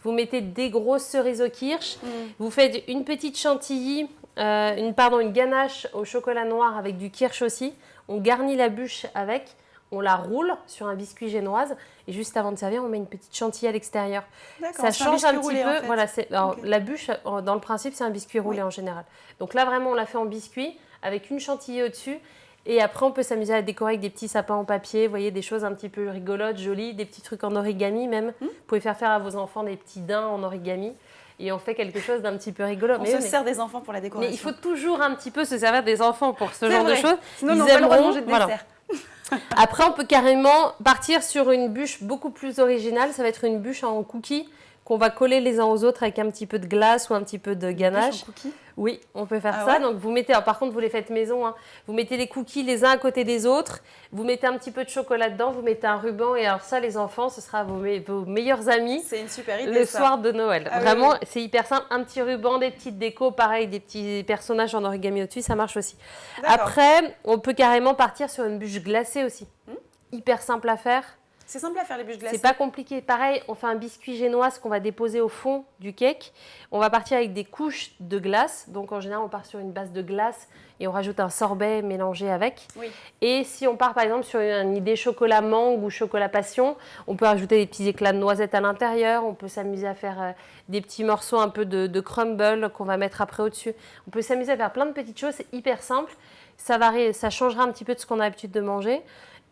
S2: Vous mettez des grosses cerises au kirsch. Vous faites une petite chantilly, une ganache au chocolat noir avec du kirsch aussi. On garnit la bûche avec. On la roule sur un biscuit génoise et juste avant de servir, on met une petite chantilly à l'extérieur.
S1: D'accord,
S2: Ça change un petit
S1: roulé,
S2: peu.
S1: En fait.
S2: Voilà,
S1: Okay.
S2: La bûche, dans le principe, c'est un biscuit roulé en général. Donc là, vraiment, on l'a fait en biscuit avec une chantilly au-dessus. Et après, on peut s'amuser à décorer avec des petits sapins en papier. Vous voyez, des choses un petit peu rigolotes, jolies, des petits trucs en origami même. Vous pouvez faire à vos enfants des petits daims en origami. Et on fait quelque chose d'un petit peu rigolo.
S1: On se sert des enfants pour la décoration.
S2: Mais il faut toujours un petit peu se servir des enfants pour ce genre de choses.
S1: Sinon, on n'a pas le droit de manger de dessert.
S2: Après, on peut carrément partir sur une bûche beaucoup plus originale. Ça va être une bûche en cookies qu'on va coller les uns aux autres avec un petit peu de glace ou un petit peu de ganache.
S1: Bûche en cookies ?
S2: Oui, on peut faire ça.
S1: Ouais.
S2: Donc, vous mettez, alors, par contre, vous les faites maison. Hein. Vous mettez les cookies les uns à côté des autres. Vous mettez un petit peu de chocolat dedans. Vous mettez un ruban. Et alors ça, les enfants, ce sera vos meilleurs amis.
S1: C'est une super idée,
S2: le soir de Noël.
S1: Ah,
S2: vraiment,
S1: oui.
S2: c'est hyper simple. Un petit ruban, des petites décos, pareil, des petits personnages en origami au-dessus, ça marche aussi. Après, on peut carrément partir sur une bûche glacée aussi. Hyper simple à faire.
S1: C'est simple à faire les bûches glacées.
S2: C'est pas compliqué. Pareil, on fait un biscuit génoise qu'on va déposer au fond du cake. On va partir avec des couches de glace. Donc en général, on part sur une base de glace et on rajoute un sorbet mélangé avec.
S1: Oui.
S2: Et si on part par exemple sur une idée chocolat mangue ou chocolat passion, on peut rajouter des petits éclats de noisettes à l'intérieur. On peut s'amuser à faire des petits morceaux un peu de crumble qu'on va mettre après au-dessus. On peut s'amuser à faire plein de petites choses. C'est hyper simple. Ça changera un petit peu de ce qu'on a l'habitude de manger.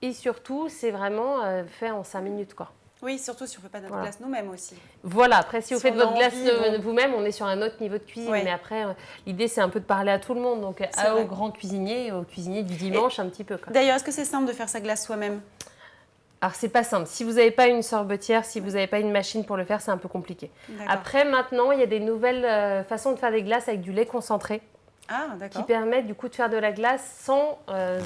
S2: Et surtout, c'est vraiment fait en 5 minutes, quoi.
S1: Oui, surtout si on ne fait pas notre glace nous-mêmes aussi.
S2: Voilà, après, si vous faites votre glace
S1: bon.
S2: vous-même, on est sur un autre niveau de cuisine.
S1: Oui.
S2: Mais après, l'idée, c'est un peu de parler à tout le monde. Donc, aux grands cuisiniers et aux cuisiniers du dimanche, un petit peu.
S1: D'ailleurs, est-ce que c'est simple de faire sa glace soi-même ?
S2: Alors, c'est pas simple. Si vous n'avez pas une sorbetière, si vous n'avez pas une machine pour le faire, c'est un peu compliqué. Après, maintenant, il y a des nouvelles façons de faire des glaces avec du lait concentré. Qui permettent du coup de faire de la glace sans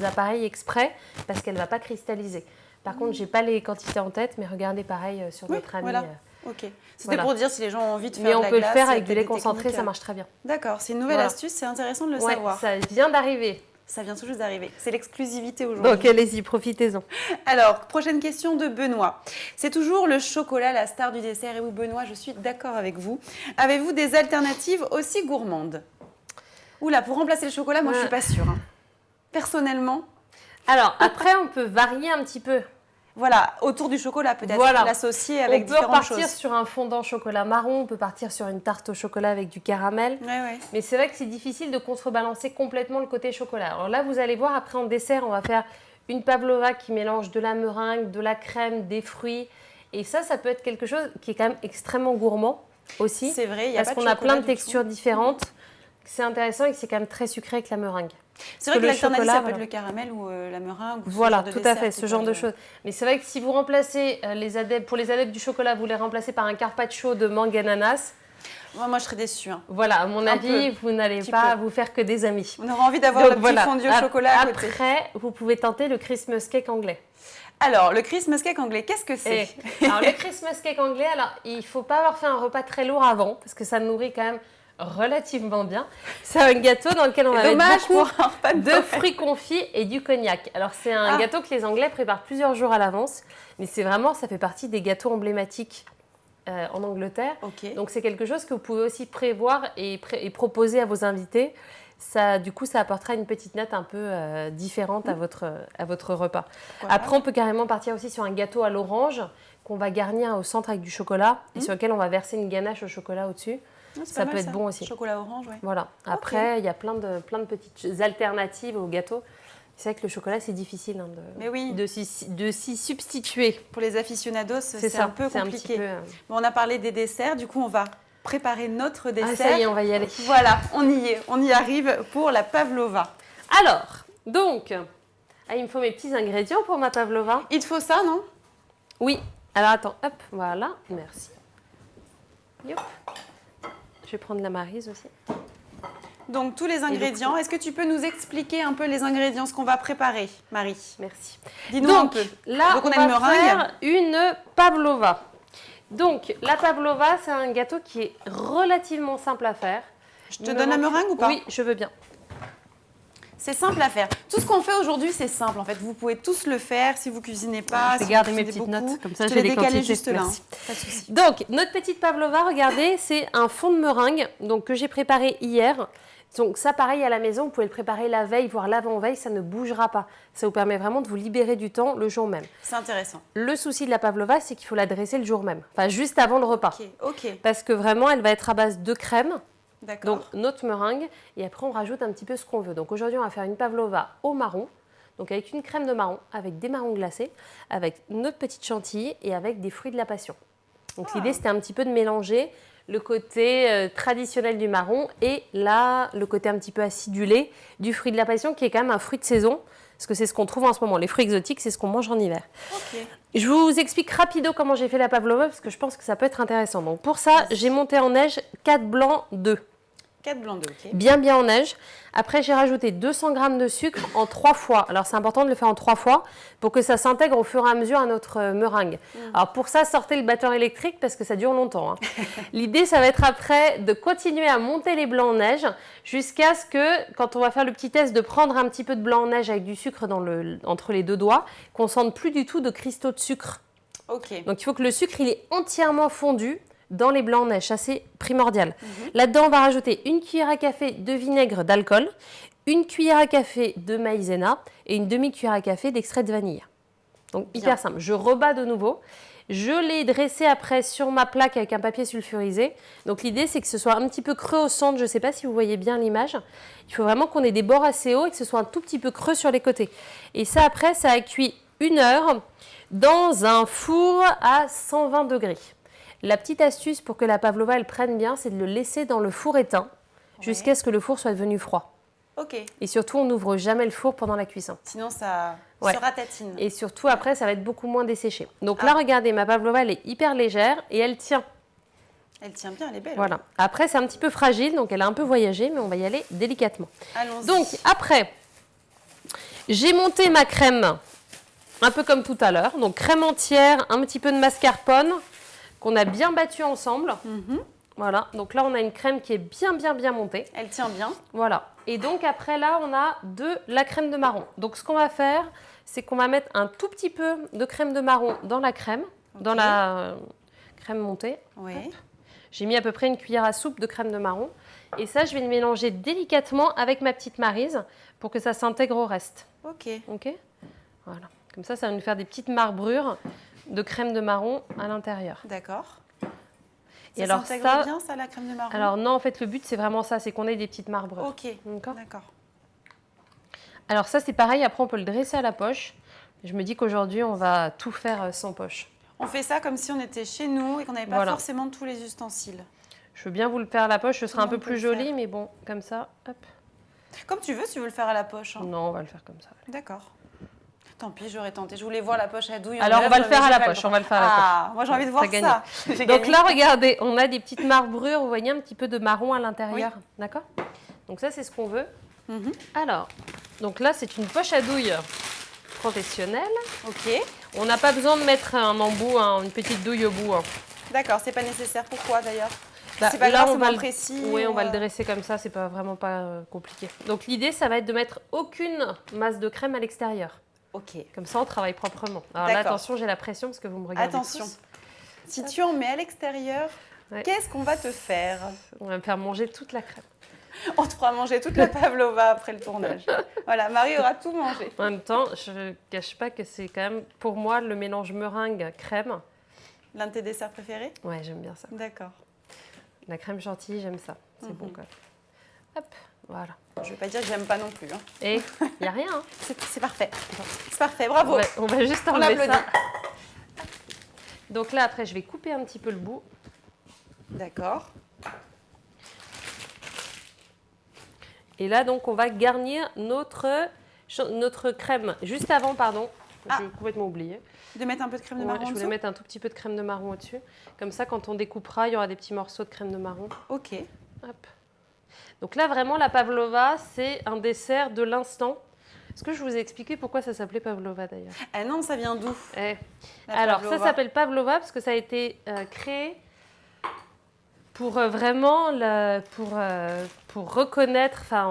S2: appareil exprès parce qu'elle ne va pas cristalliser. Par contre, je n'ai pas les quantités en tête, mais regardez pareil sur notre ami.
S1: Voilà. Ok. C'était pour dire si les gens ont envie de faire
S2: de la glace. Mais on peut le faire avec du lait concentré,
S1: techniques.
S2: ça marche très bien.
S1: D'accord, c'est une nouvelle astuce, c'est intéressant de le savoir.
S2: Ça vient d'arriver.
S1: Ça vient tout juste d'arriver. C'est l'exclusivité aujourd'hui.
S2: Donc allez-y, profitez-en.
S1: Alors, prochaine question de Benoît. C'est toujours le chocolat, la star du dessert. Et vous, Benoît, je suis d'accord avec vous. Avez-vous des alternatives aussi gourmandes ? Oula, pour remplacer le chocolat, moi, je ne suis pas sûre. Hein. Personnellement.
S2: Alors, après, on peut varier un petit peu.
S1: Voilà, autour du chocolat, peut-être l'associer avec différentes choses.
S2: On peut partir sur un fondant chocolat marron, on peut partir sur une tarte au chocolat avec du caramel.
S1: Ouais.
S2: Mais c'est vrai que c'est difficile de contrebalancer complètement le côté chocolat. Alors là, vous allez voir, après en dessert, on va faire une pavlova qui mélange de la meringue, de la crème, des fruits. Et ça peut être quelque chose qui est quand même extrêmement gourmand aussi.
S1: C'est vrai, il y a
S2: parce qu'on a plein de textures différentes. C'est intéressant et que c'est quand même très sucré avec la meringue.
S1: C'est vrai que l'alternative, ça peut être le caramel ou la meringue. Ou
S2: voilà, tout à fait, ce genre de choses. Mais c'est vrai que si vous remplacez pour les adeptes du chocolat, vous les remplacez par un carpaccio de mangue ananas.
S1: Moi, je serais déçue. Hein.
S2: Voilà, à mon avis, vous n'allez pas vous faire que des amis.
S1: On aura envie d'avoir le petit fondu au chocolat à côté.
S2: Après, vous pouvez tenter le Christmas cake anglais.
S1: Alors, le Christmas cake anglais, qu'est-ce que c'est ?
S2: Alors, le Christmas cake anglais, il ne faut pas avoir fait un repas très lourd avant, parce que ça nourrit quand même relativement bien. C'est un gâteau dans lequel on va mettre beaucoup de fruits confits et du cognac. Alors, c'est un gâteau que les Anglais préparent plusieurs jours à l'avance, mais ça fait partie des gâteaux emblématiques en Angleterre. Donc, c'est quelque chose que vous pouvez aussi prévoir et proposer à vos invités. Du coup, ça apportera une petite note un peu différente à votre repas. Après, on peut carrément partir aussi sur un gâteau à l'orange qu'on va garnir au centre avec du chocolat et sur lequel on va verser une ganache au chocolat au-dessus. Ça peut être bon aussi.
S1: Chocolat orange, ouais.
S2: Voilà. Après, il y a plein de petites alternatives au gâteau. C'est vrai que le chocolat, c'est difficile de s'y substituer.
S1: Pour les aficionados, c'est un peu compliqué. Bon, on a parlé des desserts, du coup, on va préparer notre dessert.
S2: Ça y est, on va y aller.
S1: Voilà, on y arrive pour la pavlova.
S2: Alors, donc, il me faut mes petits ingrédients pour ma pavlova.
S1: Il te faut ça, non ?
S2: Oui. Alors, attends, hop, voilà, merci. Yop. Je vais prendre la maryse aussi.
S1: Donc, tous les ingrédients. Est-ce que tu peux nous expliquer un peu les ingrédients, ce qu'on va préparer, Marie ?
S2: Merci.
S1: Dis-nous un peu.
S2: Là, on va faire une pavlova. Donc, la pavlova, c'est un gâteau qui est relativement simple à faire.
S1: Je te donne la meringue ou pas?
S2: Oui, je veux bien.
S1: C'est simple à faire. Tout ce qu'on fait aujourd'hui, c'est simple en fait. Vous pouvez tous le faire si vous cuisinez pas.
S2: Je vais
S1: si
S2: garder
S1: vous
S2: mes
S1: cuisinez
S2: petites
S1: beaucoup.
S2: notes, comme ça
S1: je
S2: j'ai
S1: l'ai
S2: les
S1: décalé
S2: quantités.
S1: juste là.
S2: Merci.
S1: Pas de souci.
S2: Donc, notre petite pavlova, regardez, c'est un fond de meringue donc, que j'ai préparé hier. Donc ça, pareil, à la maison, vous pouvez le préparer la veille, voire l'avant-veille, ça ne bougera pas. Ça vous permet vraiment de vous libérer du temps le jour même.
S1: C'est intéressant.
S2: Le souci de la pavlova, c'est qu'il faut la dresser le jour même, enfin juste avant le repas.
S1: Ok.
S2: Parce que vraiment, elle va être à base de crème,
S1: D'accord.
S2: donc notre meringue, et après on rajoute un petit peu ce qu'on veut. Donc aujourd'hui, on va faire une pavlova au marron, donc avec une crème de marron, avec des marrons glacés, avec notre petite chantilly et avec des fruits de la passion. Donc l'idée, c'était un petit peu de mélanger le côté traditionnel du marron et là, le côté un petit peu acidulé du fruit de la passion, qui est quand même un fruit de saison, parce que c'est ce qu'on trouve en ce moment. Les fruits exotiques, c'est ce qu'on mange en hiver.
S1: Ok.
S2: Je vous explique rapido comment j'ai fait la pavlova, parce que je pense que ça peut être intéressant. Donc pour ça, j'ai monté en neige 4 blancs d'œufs.
S1: 4 blancs d'œufs, ok.
S2: Bien en neige. Après, j'ai rajouté 200 g de sucre en 3 fois. Alors, c'est important de le faire en 3 fois pour que ça s'intègre au fur et à mesure à notre meringue. Alors, pour ça, sortez le batteur électrique parce que ça dure longtemps. Hein. L'idée, ça va être après de continuer à monter les blancs en neige jusqu'à ce que, quand on va faire le petit test de prendre un petit peu de blanc en neige avec du sucre entre les deux doigts, qu'on sente plus du tout de cristaux de sucre.
S1: Ok.
S2: Donc, il faut que le sucre, il est entièrement fondu dans les blancs en neige, ça c'est primordial. Là-dedans, on va rajouter une cuillère à café de vinaigre d'alcool, une cuillère à café de maïzena et une demi-cuillère à café d'extrait de vanille. Donc hyper simple. Je rebats de nouveau. Je l'ai dressé après sur ma plaque avec un papier sulfurisé. Donc l'idée, c'est que ce soit un petit peu creux au centre. Je ne sais pas si vous voyez bien l'image. Il faut vraiment qu'on ait des bords assez hauts et que ce soit un tout petit peu creux sur les côtés. Et ça, après, ça a cuit 1 heure dans un four à 120 degrés. La petite astuce pour que la pavlova elle prenne bien, c'est de le laisser dans le four éteint jusqu'à ce que le four soit devenu froid.
S1: Ok.
S2: Et surtout, on n'ouvre jamais le four pendant la cuisson.
S1: Sinon, ça se ratatine.
S2: Et surtout, après, ça va être beaucoup moins desséché. Donc là, regardez, ma pavlova, elle est hyper légère et elle tient.
S1: Elle tient bien, elle est belle.
S2: Voilà. Après, c'est un petit peu fragile, donc elle a un peu voyagé, mais on va y aller délicatement.
S1: Allons-y.
S2: Donc après, j'ai monté ma crème, un peu comme tout à l'heure. Donc crème entière, un petit peu de mascarpone, qu'on a bien battu ensemble. Voilà, donc là on a une crème qui est bien montée.
S1: Elle tient bien.
S2: Voilà, et donc après là on a de la crème de marron. Donc ce qu'on va faire, c'est qu'on va mettre un tout petit peu de crème de marron dans la crème, dans la crème montée.
S1: Oui.
S2: J'ai mis à peu près une cuillère à soupe de crème de marron. Et ça, je vais le mélanger délicatement avec ma petite maryse pour que ça s'intègre au reste.
S1: Ok.
S2: Ok. Voilà, comme ça va nous faire des petites marbrures de crème de marron à l'intérieur.
S1: D'accord.
S2: Et
S1: Ça
S2: alors
S1: s'intègre bien, ça, la crème de marron?
S2: Alors non, en fait, le but, c'est vraiment ça, c'est qu'on ait des petites marbrures.
S1: Ok, d'accord.
S2: Alors ça, c'est pareil, après, on peut le dresser à la poche. Je me dis qu'aujourd'hui, on va tout faire sans poche.
S1: On fait ça comme si on était chez nous et qu'on n'avait pas forcément tous les ustensiles.
S2: Je veux bien vous le faire à la poche, ce sera un peu plus joli, mais bon, comme ça, hop.
S1: Comme tu veux, si tu veux le faire à la poche. Hein.
S2: Non, on va le faire comme ça.
S1: D'accord. Tant pis, j'aurais tenté. Je voulais voir la poche à douille.
S2: Alors, on va le faire à la poche. On va le faire à la poche.
S1: Ah, moi, j'ai envie de voir ça.
S2: Donc là, regardez, on a des petites marbrures. Vous voyez un petit peu de marron à l'intérieur. Oui. D'accord? Donc ça, c'est ce qu'on veut. Alors, donc là, c'est une poche à douille professionnelle.
S1: Ok.
S2: On n'a pas besoin de mettre un embout, une petite douille au bout.
S1: D'accord, c'est pas nécessaire. Pourquoi d'ailleurs?
S2: C'est pas là, on va
S1: précis.
S2: Oui, on va le dresser comme ça. C'est pas vraiment pas compliqué. Donc l'idée, ça va être de mettre aucune masse de crème à l'extérieur.
S1: Ok.
S2: Comme ça, on travaille proprement. Alors là, attention, j'ai la pression parce que vous me regardez
S1: Attention.
S2: tous.
S1: Si tu en mets à l'extérieur, qu'est-ce qu'on va te faire?
S2: On va me faire manger toute la crème.
S1: On te fera manger toute la pavlova après le tournage. Voilà, Marie aura tout mangé.
S2: En même temps, je ne cache pas que c'est quand même, pour moi, le mélange meringue-crème.
S1: L'un de tes desserts préférés?
S2: Ouais, j'aime bien ça.
S1: D'accord.
S2: La crème chantilly, j'aime ça. C'est bon quand même. Hop, voilà.
S1: Je ne vais pas dire que j'aime pas non plus. Hein.
S2: Et il n'y a rien. Hein.
S1: C'est parfait. C'est parfait, bravo.
S2: On va juste enlever ça. Donc là, après, je vais couper un petit peu le bout.
S1: D'accord.
S2: Et là, donc, on va garnir notre crème. Juste avant, pardon, j'ai complètement oublié.
S1: De mettre un peu de crème de marron
S2: Je voulais mettre un tout petit peu de crème de marron au-dessus. Comme ça, quand on découpera, il y aura des petits morceaux de crème de marron.
S1: Ok.
S2: Hop. Donc là, vraiment, la pavlova, c'est un dessert de l'instant. Est-ce que je vous ai expliqué pourquoi ça s'appelait pavlova d'ailleurs?
S1: Non, ça vient d'où?
S2: Alors, ça s'appelle pavlova parce que ça a été créé pour vraiment pour reconnaître, enfin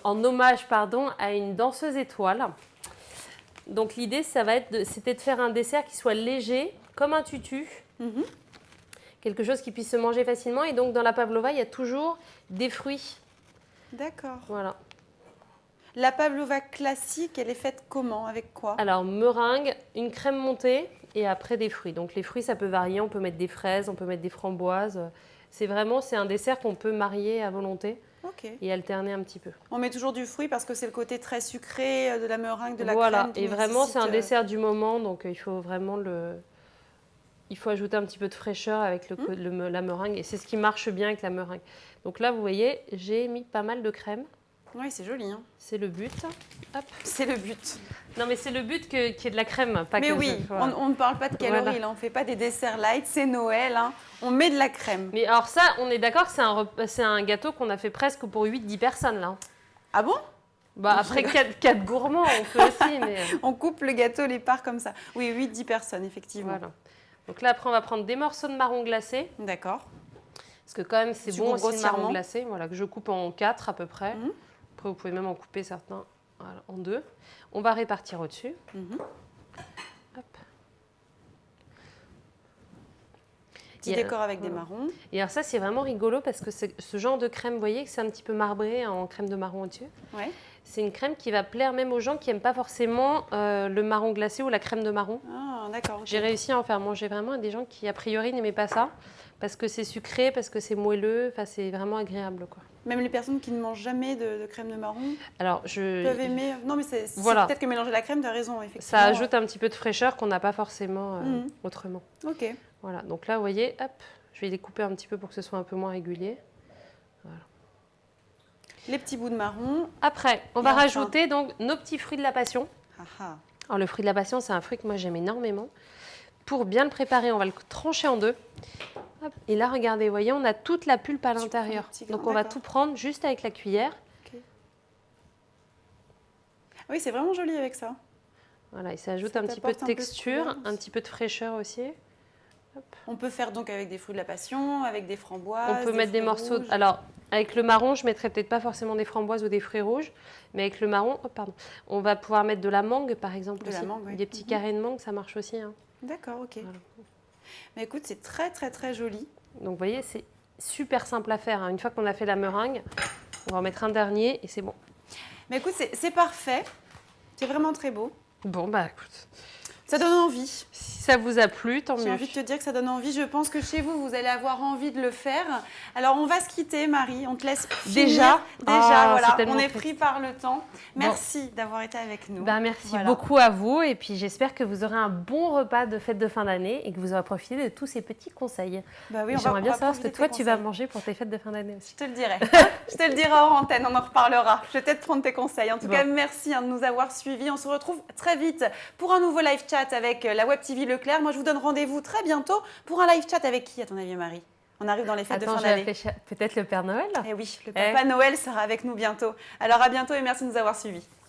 S2: en hommage pardon, à une danseuse étoile. Donc l'idée, c'était de faire un dessert qui soit léger, comme un tutu, quelque chose qui puisse se manger facilement. Et donc dans la pavlova, il y a toujours des fruits.
S1: D'accord.
S2: Voilà.
S1: La pavlova classique, elle est faite comment? Avec quoi?
S2: Alors meringue, une crème montée et après des fruits. Donc les fruits, ça peut varier. On peut mettre des fraises, on peut mettre des framboises. C'est un dessert qu'on peut marier à volonté.
S1: Ok.
S2: Et alterner un petit peu.
S1: On met toujours du fruit parce que c'est le côté très sucré de la meringue, de la
S2: voilà.
S1: crème.
S2: Et vraiment, c'est un dessert du moment, donc il faut vraiment il faut ajouter un petit peu de fraîcheur avec la meringue, et c'est ce qui marche bien avec la meringue. Donc là, vous voyez, j'ai mis pas mal de crème.
S1: Oui, c'est joli. Hein.
S2: C'est le but. Hop.
S1: C'est le but.
S2: Non, mais c'est le but qu'il y ait de la crème, pas
S1: mais
S2: que
S1: oui,
S2: voilà.
S1: on ne parle pas de calories,
S2: Voilà.
S1: là, on ne fait pas des desserts light, c'est Noël, hein. On met de la crème.
S2: Mais alors ça, on est d'accord que c'est un gâteau qu'on a fait presque pour 8-10 personnes, là.
S1: Ah bon?
S2: Bah, après 4 gourmands, on peut aussi, mais...
S1: On coupe le gâteau, les parts comme ça. Oui, 8-10 personnes, effectivement.
S2: Voilà. Donc là, après, on va prendre des morceaux de marron glacé.
S1: D'accord.
S2: Parce que quand même, c'est bon aussi le marron
S1: grossièrement.
S2: glacé. Voilà, que je coupe en 4 à peu près.
S1: Mhm.
S2: Après, vous pouvez même en couper certains en 2. On va répartir au-dessus. Hop.
S1: Petit décor avec des marrons.
S2: Et alors ça, c'est vraiment rigolo parce que ce genre de crème, vous voyez que c'est un petit peu marbré en crème de marron au-dessus.
S1: Ouais.
S2: C'est une crème qui va plaire même aux gens qui n'aiment pas forcément le marron glacé ou la crème de marron.
S1: Ah, d'accord. Okay.
S2: J'ai réussi à en faire manger vraiment à des gens qui, a priori, n'aimaient pas ça. Parce que c'est sucré, parce que c'est moelleux, enfin, c'est vraiment agréable, quoi.
S1: Même les personnes qui ne mangent jamais de crème de marron
S2: Alors,
S1: peuvent aimer. Non, mais c'est
S2: Voilà.
S1: peut-être que mélanger la crème, tu as raison, effectivement.
S2: Ça ajoute un petit peu de fraîcheur qu'on n'a pas forcément autrement.
S1: Ok.
S2: Voilà, donc là, vous voyez, hop, je vais les couper un petit peu pour que ce soit un peu moins régulier. Voilà.
S1: Les petits bouts de marron.
S2: Après, on va rajouter donc nos petits fruits de la passion.
S1: Ah, ah.
S2: Alors, le fruit de la passion, c'est un fruit que moi j'aime énormément. Pour bien le préparer, on va le trancher en 2. Hop. Et là, regardez, vous voyez, on a toute la pulpe à l'intérieur. Donc, on va tout prendre juste avec la cuillère.
S1: Okay. Oui, c'est vraiment joli avec ça.
S2: Voilà, et ça ajoute un petit peu de texture, un petit peu de fraîcheur aussi. Hop.
S1: On peut faire donc avec des fruits de la passion, avec des framboises.
S2: On peut mettre des morceaux. Alors, avec le marron, je ne mettrai peut-être pas forcément des framboises ou des fruits rouges, mais avec le marron, on va pouvoir mettre de la mangue, par exemple.
S1: De la mangue, oui.
S2: Des petits carrés de mangue, ça marche aussi. Hein.
S1: D'accord, ok.
S2: Voilà.
S1: Mais écoute, c'est très, très, très joli.
S2: Donc, vous voyez, c'est super simple à faire. Hein. Une fois qu'on a fait la meringue, on va en mettre un dernier et c'est bon.
S1: Mais écoute, c'est parfait. C'est vraiment très beau.
S2: Bon, bah écoute.
S1: Ça donne envie.
S2: Si ça vous a plu, tant mieux.
S1: J'ai envie de te dire que ça donne envie. Je pense que chez vous, vous allez avoir envie de le faire. Alors, on va se quitter, Marie. On te laisse finir.
S2: Déjà,
S1: voilà. On est pris par le temps. Merci d'avoir été avec nous.
S2: Ben, merci beaucoup à vous. Et puis, j'espère que vous aurez un bon repas de fête de fin d'année et que vous aurez profité de tous ces petits conseils.
S1: Bah oui,
S2: j'aimerais bien savoir ce que toi, tu vas manger pour tes fêtes de fin d'année aussi.
S1: Je te le dirai. Je te le dirai hors antenne. On en reparlera. Je vais peut-être prendre tes conseils. En tout cas, merci de nous avoir suivis. On se retrouve très vite pour un nouveau live chat avec la Web TV Leclerc. Moi, je vous donne rendez-vous très bientôt pour un live chat avec qui, à ton avis, Marie? On arrive dans les fêtes de fin d'année.
S2: Peut-être le Père Noël?
S1: Eh oui, le Papa Noël sera avec nous bientôt. Alors à bientôt et merci de nous avoir suivis.